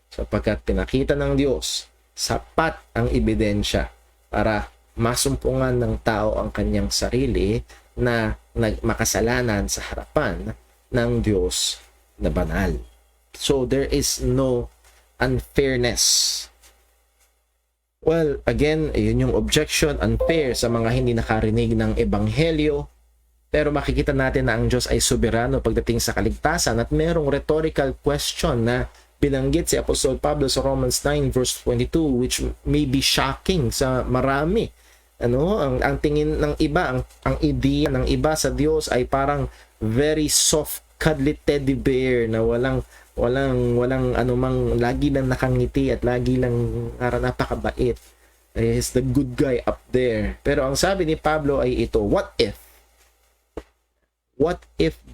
Sapagkat pinakita ng Diyos, sapat ang ebidensya para masumpungan ng tao ang kanyang sarili na makasalanan sa harapan ng Diyos na banal. So there is no unfairness. Well, again, yun yung objection, unfair sa mga hindi nakarinig ng ebanghelyo. Pero makikita natin na ang Diyos ay soberano pagdating sa kaligtasan at merong rhetorical question na binanggit si Apostol Pablo sa Romans 9 verse 22 which may be shocking sa marami. Ang tingin ng iba, ang ideya ng iba sa Diyos ay parang very soft, cuddly teddy bear na walang anumang, lagi lang nakangiti at lagi lang napakabait. He's the good guy up there. Pero ang sabi ni Pablo ay ito, what if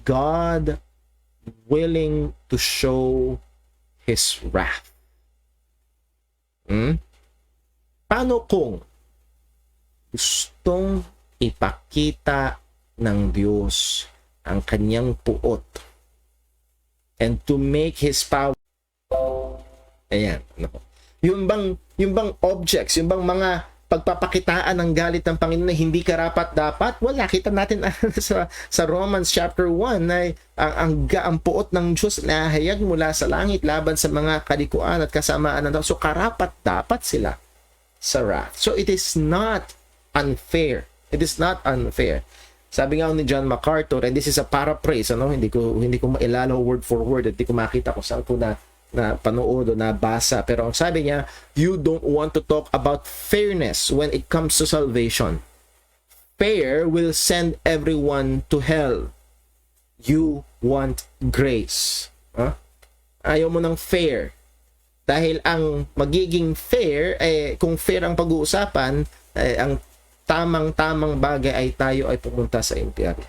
God willing to show His wrath? Paano kung gustong ipakita ng Diyos ang kanyang puot and to make His power, ayan, yung bang objects, yung bang mga pagpapakitaan ng galit ng Panginoon na hindi karapat-dapat, wala. Kita natin sa Romans chapter 1 na ang puot ng Diyos na hayag mula sa langit laban sa mga kalikuan at kasamaan ng tao. So karapat-dapat sila sa wrath. So it is not unfair. It is not unfair. Sabi nga ni John MacArthur, and this is a paraphrase, hindi ko mailalaw word for word, hindi ko makita kung saan ko na panood o nabasa. Pero ang sabi niya, you don't want to talk about fairness when it comes to salvation. Fair will send everyone to hell. You want grace. Ayaw mo ng fair. Dahil ang magiging fair, kung fair ang pag-uusapan, ang tamang-tamang bagay ay tayo ay pumunta sa impyerno.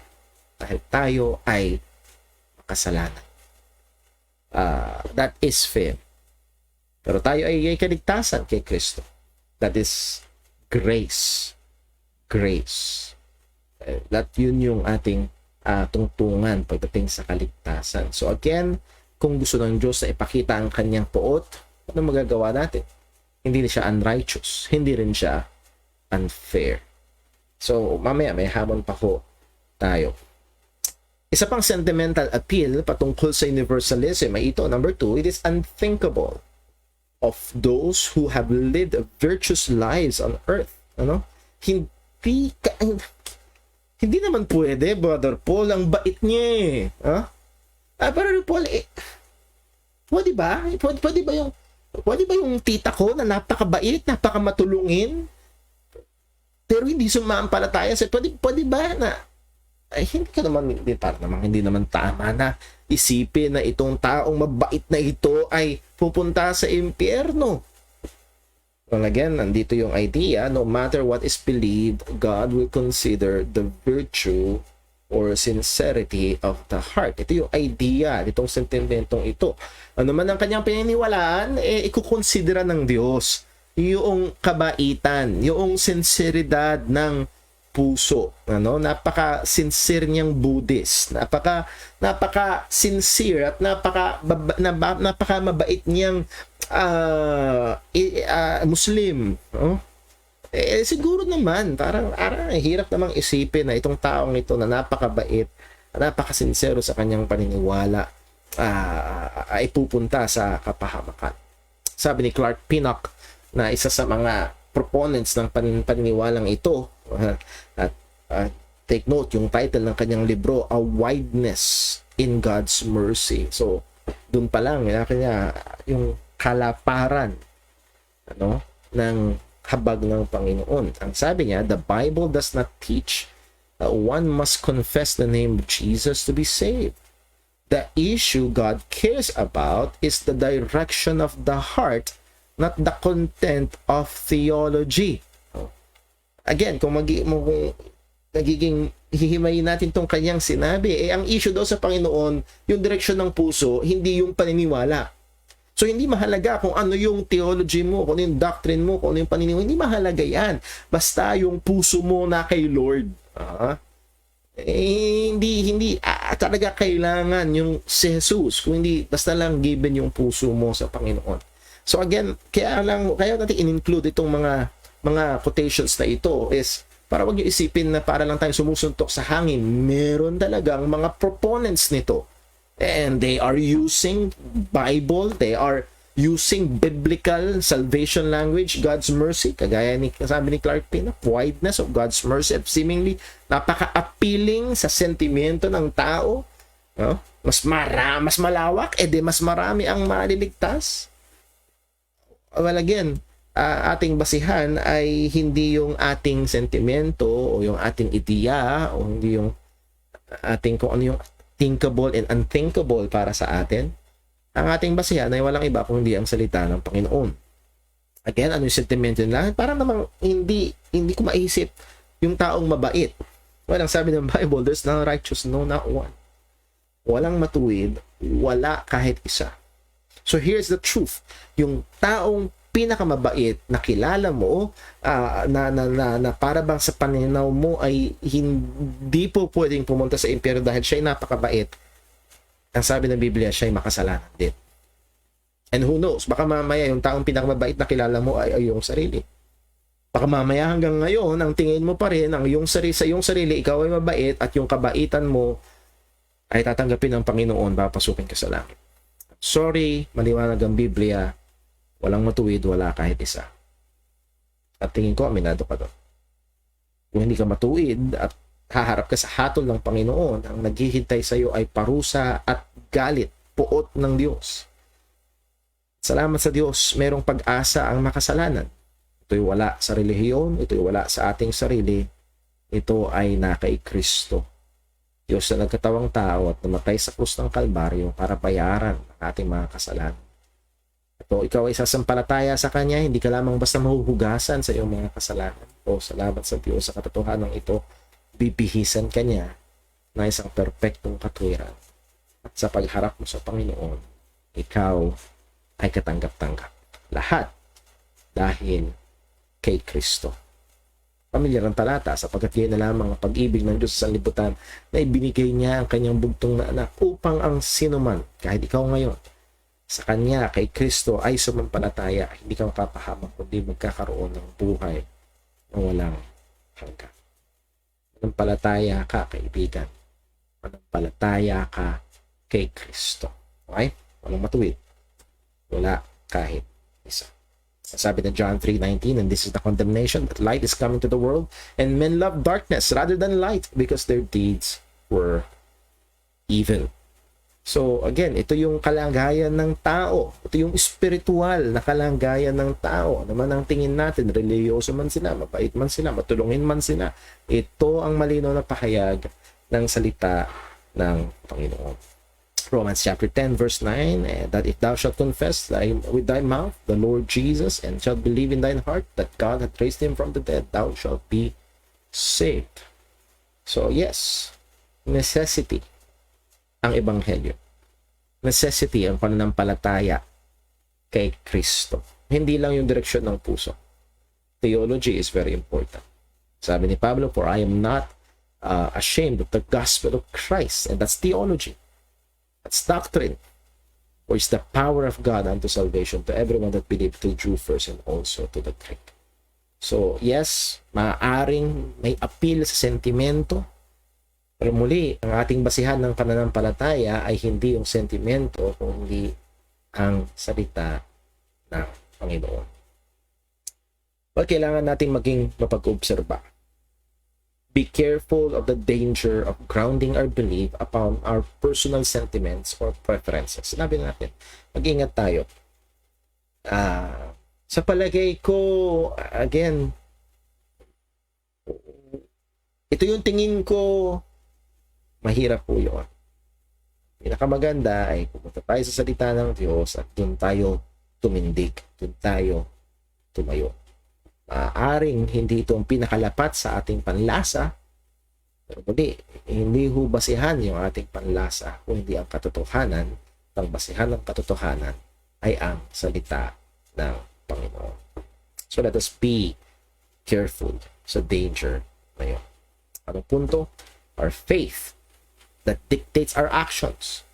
Dahil tayo ay makasalanan. That is fair. Pero tayo ay kaligtasan kay Kristo. That is grace. Grace. That yun yung ating tungtungan pagdating sa kaligtasan. So again, kung gusto ng Diyos na ipakita ang kanyang puot, ano magagawa natin? Hindi siya unrighteous. Hindi rin siya unfair. So mamaya may hamon pa ho tayo. Isa pang sentimental appeal patungkol sa universalism ay ito, number 2, it is unthinkable of those who have lived virtuous lives on earth. Hindi naman pwede, Brother Paul, ang bait niya eh. Brother Paul, pwede ba? Pwede ba yung tita ko na napakabait, napakamatulungin? Pero hindi sumampalataya. Pwede ba na hindi naman tama na isipin na itong taong mabait na ito ay pupunta sa impyerno. Well, again, nandito yung idea, no matter what is believed, God will consider the virtue or sincerity of the heart. Ito yung idea, itong sentimentong ito. Ano man ang kanyang pininiwalaan, ikukonsidera ng Diyos yung kabaitan, yung sinseridad ng puso. Napaka-sincere niyang Buddhist. Napaka-sincere at napaka-mabait niyang Muslim. Siguro naman, parang hirap namang isipin na itong taong ito na napakabait, napaka-sincero sa kanyang paniniwala, ay pupunta sa kapahamakan. Sabi ni Clark Pinnock, na isa sa mga proponents ng paniniwalang ito, at take note, yung title ng kanyang libro, A Wideness in God's Mercy. So, dun pa lang, kanya yung kalaparan ng habag ng Panginoon. Ang sabi niya, the Bible does not teach that one must confess the name of Jesus to be saved. The issue God cares about is the direction of the heart, not the content of theology. Again, kung nagiging hihimayin natin tong kanyang sinabi, ang issue daw sa Panginoon, yung direksyon ng puso, hindi yung paniniwala. So, hindi mahalaga kung ano yung theology mo, kung ano yung doctrine mo, kung ano yung paniniwala. Hindi mahalaga yan. Basta yung puso mo na kay Lord. Hindi talaga kailangan yung si Jesus. Kung hindi, basta lang given yung puso mo sa Panginoon. So, again, kaya natin in-include itong mga quotations na ito is para wag niyo isipin na para lang tayong sumusuntok sa hangin. Meron talagang mga proponents nito. And they are using Bible, they are using biblical salvation language, God's mercy, kagaya ni sabi ni Clark Pina, wideness of God's mercy, at seemingly napaka-appealing sa sentimento ng tao. No? Mas malawak, mas marami ang maliligtas. Well, again, ating basihan ay hindi yung ating sentimento o yung ating ideya o hindi yung ating kung ano yung thinkable and unthinkable para sa atin. Ang ating basihan ay walang iba kundi ang salita ng Panginoon. Again, ano yung sentimento nila? Para namang hindi ko maisip yung taong mabait. Well, ang sabi ng Bible, there's none righteous, no, not one. Walang matuwid, wala kahit isa. So here's the truth. Yung taong pinakamabait na kilala mo na para bang sa paninaw mo ay hindi po pwedeng pumunta sa impyerno dahil siya ay napakabait. Ang sabi ng Biblia, siya ay makasalanan din. And who knows, baka mamaya yung taong pinakamabait na kilala mo ay iyong sarili. Baka mamaya hanggang ngayon, ang tingin mo pa rin, sa iyong sarili, ikaw ay mabait at yung kabaitan mo ay tatanggapin ng Panginoon, papasukin ka sa langit. Sorry, maliwanag ang Biblia, walang matuwid, wala kahit isa. At tingin ko, aminado ka doon. Kung hindi ka matuwid at haharap ka sa hatol ng Panginoon, ang naghihintay sa iyo ay parusa at galit, puot ng Diyos. Salamat sa Diyos, merong pag-asa ang makasalanan. Ito'y wala sa relihiyon, ito'y wala sa ating sarili, ito ay na kay Kristo. Diyos na nagkatawang tao at namatay sa krus ng Kalbaryo para bayaran ang ating mga kasalanan. Ito, ikaw ay sasampalataya sa Kanya, hindi ka lamang basta mahuhugasan sa iyong mga kasalanan. O salamat sa Diyos sa katotohanan ito, bibihisan ka niya na isang perpektong katwiran. At sa pagharap mo sa Panginoon, ikaw ay katanggap-tanggap. Lahat dahil kay Kristo. Pamilyar ang talata sapagkat yun na lamang ang pag-ibig ng Diyos sa sanlibutan na ibinigay niya ang kanyang bugtong na anak upang ang sinuman, kahit ikaw ngayon, sa Kanya, kay Kristo ay sumampalataya, hindi ka mapapahamak kundi magkakaroon ng buhay na walang hanggan. Manampalataya ka, kaibigan. Manampalataya ka kay Kristo. Okay? Walang matuwid. Wala kahit isa. Sabi ng John 3:19, and this is the condemnation, that light is coming to the world, and men love darkness rather than light because their deeds were evil. So again, ito yung kalagayan ng tao. Ito yung spiritual na kalagayan ng tao. Naman ang tingin natin, religyoso man sila, mabait man sila, matulungin man sila. Ito ang malinaw na pahayag ng salita ng Panginoon. Romans chapter 10 verse 9, that if thou shalt confess with thy mouth the Lord Jesus and shalt believe in thine heart that God hath raised him from the dead, thou shalt be saved. So yes, necessity ang ebanghelyo. Necessity ang pananampalataya kay Kristo. Hindi lang yung direksyon ng puso. Theology is very important. Sabi ni Pablo, for I am not ashamed of the gospel of Christ. And that's theology. That's doctrine. For it's the power of God unto salvation to everyone that believe, to Jew first and also to the Greek. So yes, maaaring may appeal sa sentimento. Pero muli, ang ating basihan ng pananampalataya ay hindi yung sentimento, kundi ang salita ng Panginoon. Well, kailangan nating maging mapag-obserba. Be careful of the danger of grounding our belief upon our personal sentiments or preferences. Sinabi natin, mag-ingat tayo. Sa palagay ko, again, ito yung tingin ko, mahirap po yun. Pinakamaganda ay pumunta tayo sa salita ng Diyos at doon tayo tumindig, doon tayo tumayo. Maaaring hindi ito ang pinakalapat sa ating panlasa, pero muli, hindi ho basihan yung ating panlasa kung hindi ang katotohanan. Ang basihan ng katotohanan ay ang salita ng Panginoon. So let us be careful sa danger na yun. Anong punto? Our faith that dictates our actions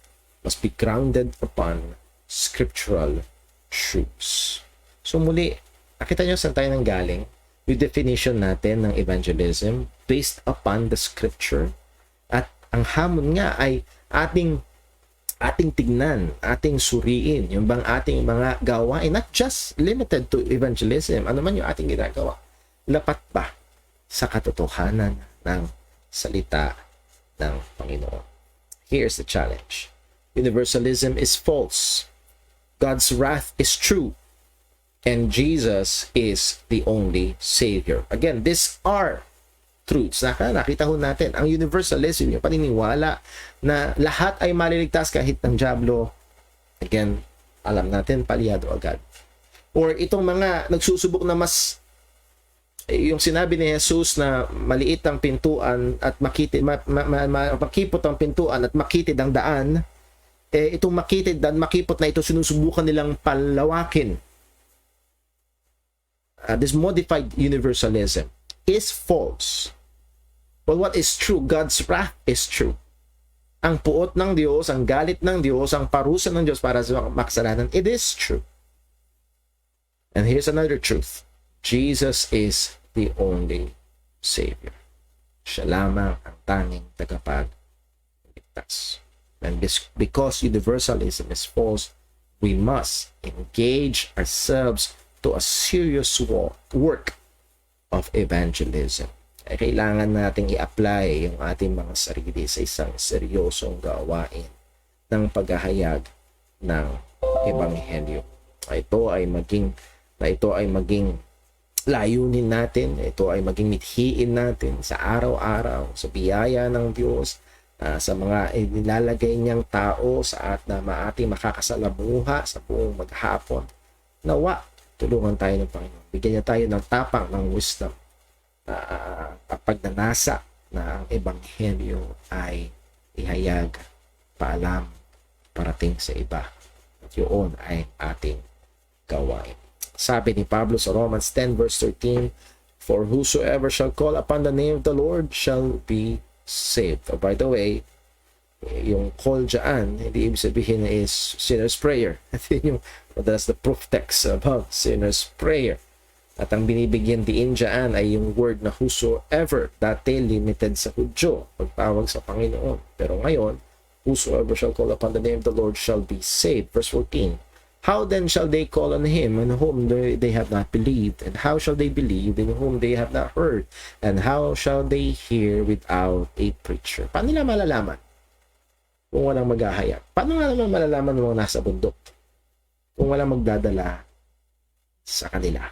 must be grounded upon scriptural truths. So muli, nakita nyo saan tayo nang galing? Yung definition natin ng evangelism based upon the scripture. At ang hamon nga ay ating tignan, ating suriin, yung bang ating mga gawain, not just limited to evangelism, ano man yung ating ginagawa, lapat ba sa katotohanan ng salita ng Panginoon? Here's the challenge. Universalism is false. God's wrath is true. And Jesus is the only Savior. Again, these are truths. Nakita ho natin, ang universalism, yung paniniwala na lahat ay maliligtas kahit ng dyablo. Again, alam natin, palyado agad. Or itong mga nagsusubok na mas, yung sinabi ni Jesus na maliit ang pintuan at makipot ang pintuan at makitid ang daan, itong makitid dan makipot na ito sinusubukan nilang palawakin. This modified universalism is false. But what is true? God's wrath is true. Ang puot ng Diyos, ang galit ng Diyos, ang parusa ng Diyos para sa makasalanan, it is true. And here's another truth. Jesus is the only Savior. Siya lamang ang tanging tagapagligtas. And because universalism is false, we must engage ourselves to a serious work of evangelism. Kailangan nating i-apply yung ating mga sarili sa isang seryosong gawain ng paghahayag ng ebanghelyo. Ito ay maging layunin natin, ito ay maging mithiin natin sa araw-araw, sa biyaya ng Diyos, sa mga nilalagay niyang tao sa ating makakasalamuha sa buong maghapon. Nawa, tulungan tayo ng Panginoon. Bigyan niya tayo ng tapang, ng wisdom. Kapag nanasa na ang ebanghelyo ay ihayag, paalam, parating sa iba. At yun ay ating gawain. Sabi ni Pablo sa Romans 10 verse 13, "For whosoever shall call upon the name of the Lord shall be saved." Oh, by the way, yung call dyan, hindi ibig sabihin is sinner's prayer. That's the proof text about sinner's prayer. At ang binibigyan diin dyan ay yung word na whosoever, dati limited sa Hudyo, pagtawag sa Panginoon. Pero ngayon, whosoever shall call upon the name of the Lord shall be saved. Verse 14, "How then shall they call on him in whom they have not believed? And how shall they believe in whom they have not heard? And how shall they hear without a preacher?" Paano nila malalaman kung walang maghahayag? Paano nga naman malalaman ng mga nasa bundok kung walang magdadala sa kanila?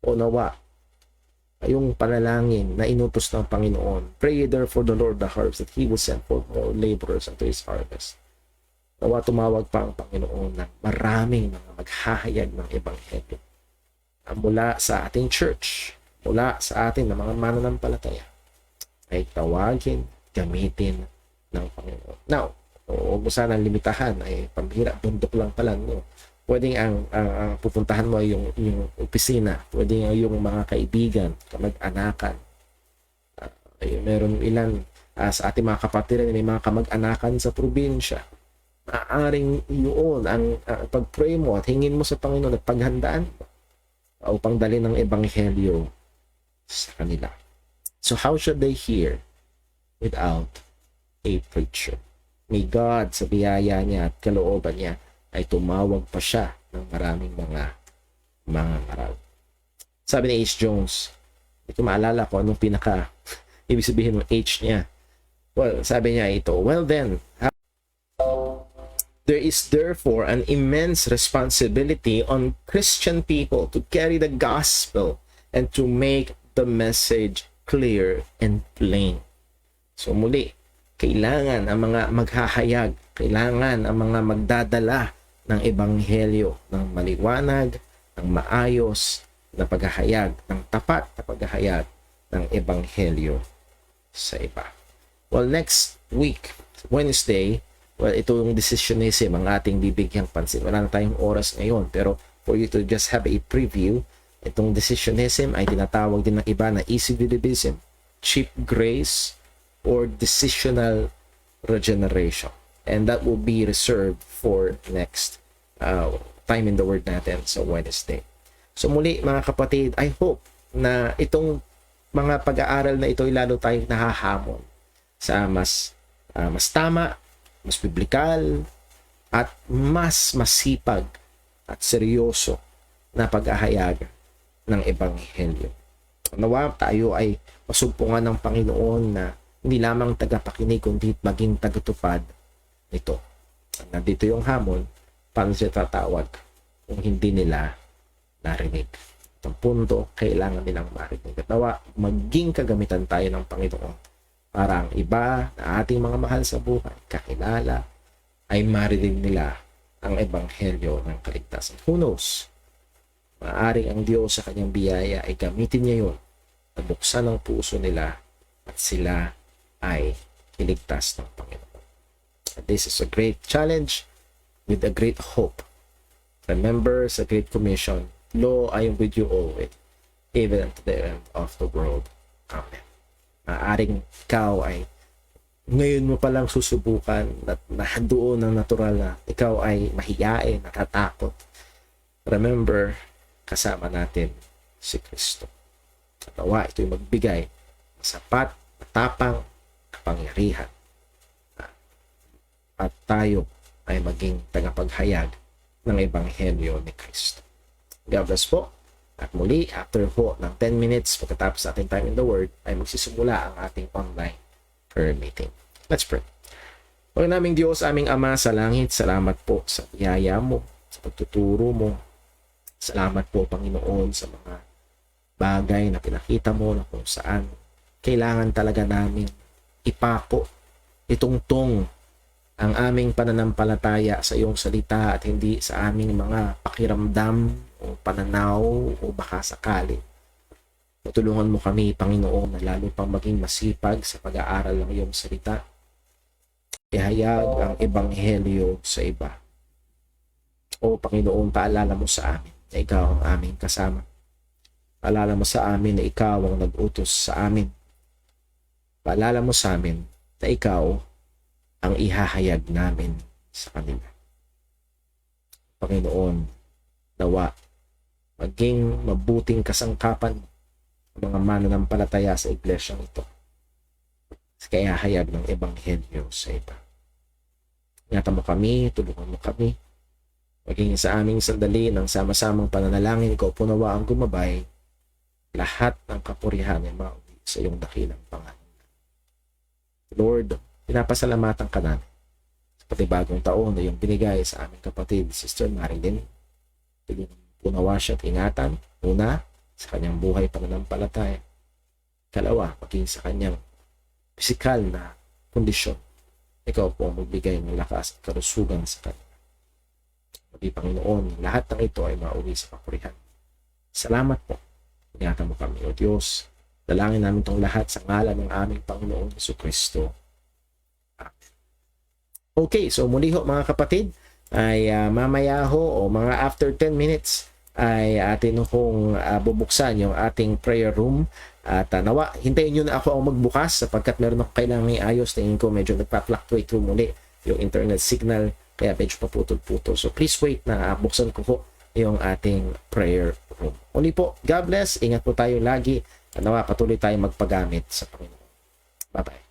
O nawa, yung panalangin na inutos ng Panginoon, "Pray therefore the Lord the harvest that He will send forth more laborers unto His harvest." Nawa tumawag pa ang Panginoon ng maraming mga maghahayag ng ebanghelyo mula sa ating church, mula sa ating na mga mananampalataya, ay tawagin, gamitin ng Panginoon. Now, huwag mo sana limitahan, ay pambihira, bundok lang pala, no? Pwedeng ang pupuntahan mo yung opisina, pwedeng yung mga kaibigan, kamag-anakan. Meron ilan sa ating mga kapatiran, may mga kamag-anakan sa probinsya. Maaaring yun ang pag-pray mo at hingin mo sa Panginoon at paghandaan mo upang dalhin ng ebanghelyo sa kanila. So how should they hear without a preacher? May God sa biyaya niya at kalooban niya ay tumawag pa siya ng maraming mga ngaral. Sabi ni H. Jones, hindi ko maalala ko anong ibig sabihin ng H niya. Well, sabi niya ito, "Well then, There is therefore an immense responsibility on Christian people to carry the gospel and to make the message clear and plain. So muli, kailangan ang mga maghahayag, kailangan ang mga magdadala ng ebanghelyo ng maliwanag, ng maayos na paghahayag, ng tapat na paghahayag ng ebanghelyo sa iba. Well, next week, Wednesday, well, ito yung decisionism ang ating bibigyang pansin. Wala na tayong oras ngayon, pero for you to just have a preview, itong decisionism ay tinatawag din ng iba na easy beliefism, cheap grace, or decisional regeneration. And that will be reserved for next time in the Word natin sa Wednesday. So muli mga kapatid, I hope na itong mga pag-aaral na ito ay lalo tayong nahahamon sa mas tama, mas biblikal, at mas masipag at seryoso na pag-ahayag ng Ebanghelyo. Nawa tayo ay masumpungan ng Panginoon na hindi lamang tagapakinig kundi maging tagatupad nito. Nandito yung hamon, paano siya tatawag kung hindi nila narinig. Itong punto, kailangan nilang marinig. At nawa, maging kagamitan tayo ng Panginoon para ang iba na ating mga mahal sa buhay, kakilala, ay marinig nila ang ebanghelyo ng kaligtasan. Who knows? Maaring ang Diyos sa kanyang biyaya ay gamitin niya yun na buksan ang puso nila at sila ay iligtas ng Panginoon. And this is a great challenge with a great hope. Remember sa Great Commission, Lo, I am with you always, even to the end of the world. Amen. Maaring ikaw ay ngayon mo palang susubukan at doon ang natural na ikaw ay mahiyain, natatakot. Remember, kasama natin si Kristo. At nawa ito'y magbigay ng sapat, matapang, kapangyarihan. At tayo ay maging tagapaghayag ng Ebanghelyo ni Kristo. God bless po. At muli, after po ng 10 minutes pagkatapos ating time in the Word, ay magsisimula ang ating online prayer meeting. Let's pray. Pag naming Diyos, aming Ama sa langit, salamat po sa biyaya mo, sa pagtuturo mo. Salamat po, Panginoon, sa mga bagay na pinakita mo na kung saan kailangan talaga namin ipako, itungtong ang aming pananampalataya sa iyong salita at hindi sa aming mga pakiramdam o pananaw o baka sakali. Tutulungan mo kami, Panginoon, na lalo pang maging masipag sa pag-aaral ng iyong salita. Ihayag ang ebanghelyo sa iba. O Panginoon, paalala mo sa amin na ikaw ang aming kasama. Paalala mo sa amin na ikaw ang nag-utos sa amin. Paalala mo sa amin na ikaw ang ihahayag namin sa kanila. Panginoon, nawa, maging mabuting kasangkapan ang mga mananampalataya sa iglesyang ito. Kaya hayag ng ebanghelyo sa iba. Ingatan mo kami, tulungan mo kami. Maging sa aming sandali ng sama-samang pananalangin, ikaw po nawa ang gumabay. Lahat ng kapurihan ay mauwi sa iyong dakilang pangalan. Lord, pinapasalamatan ka namin sa patibagong taon na iyong binigay sa aming kapatid, Sister Marilyn. Tulungan po nawa siya at ingatan. Una, sa kanyang buhay pananampalataya. Kalawa, maging sa kanyang pisikal na kondisyon. Ikaw po ang magbigay ng lakas at kalusugan sa kanya. Pati Panginoon, lahat ng ito ay mauwi sa kapurihan. Salamat po. Ingatan mo kami, O Diyos. Dalangin namin itong lahat sa ngalan ng aming Panginoon Jesucristo. Amen. Okay, so muli ho mga kapatid, ay mamaya ho o mga after 10 minutes ay atin hong bubuksan yung ating prayer room. At nawa, hintayin nyo na ako ang magbukas sapagkat meron ako kailangang iayos. Tingin ko medyo nagpa-fluctuate through muli yung internet signal kaya medyo paputol-putol. So please wait na buksan ko po yung ating prayer room. Uli po, God bless. Ingat po tayo lagi. At nawa, patuloy tayong magpagamit sa Panginoon. Bye-bye.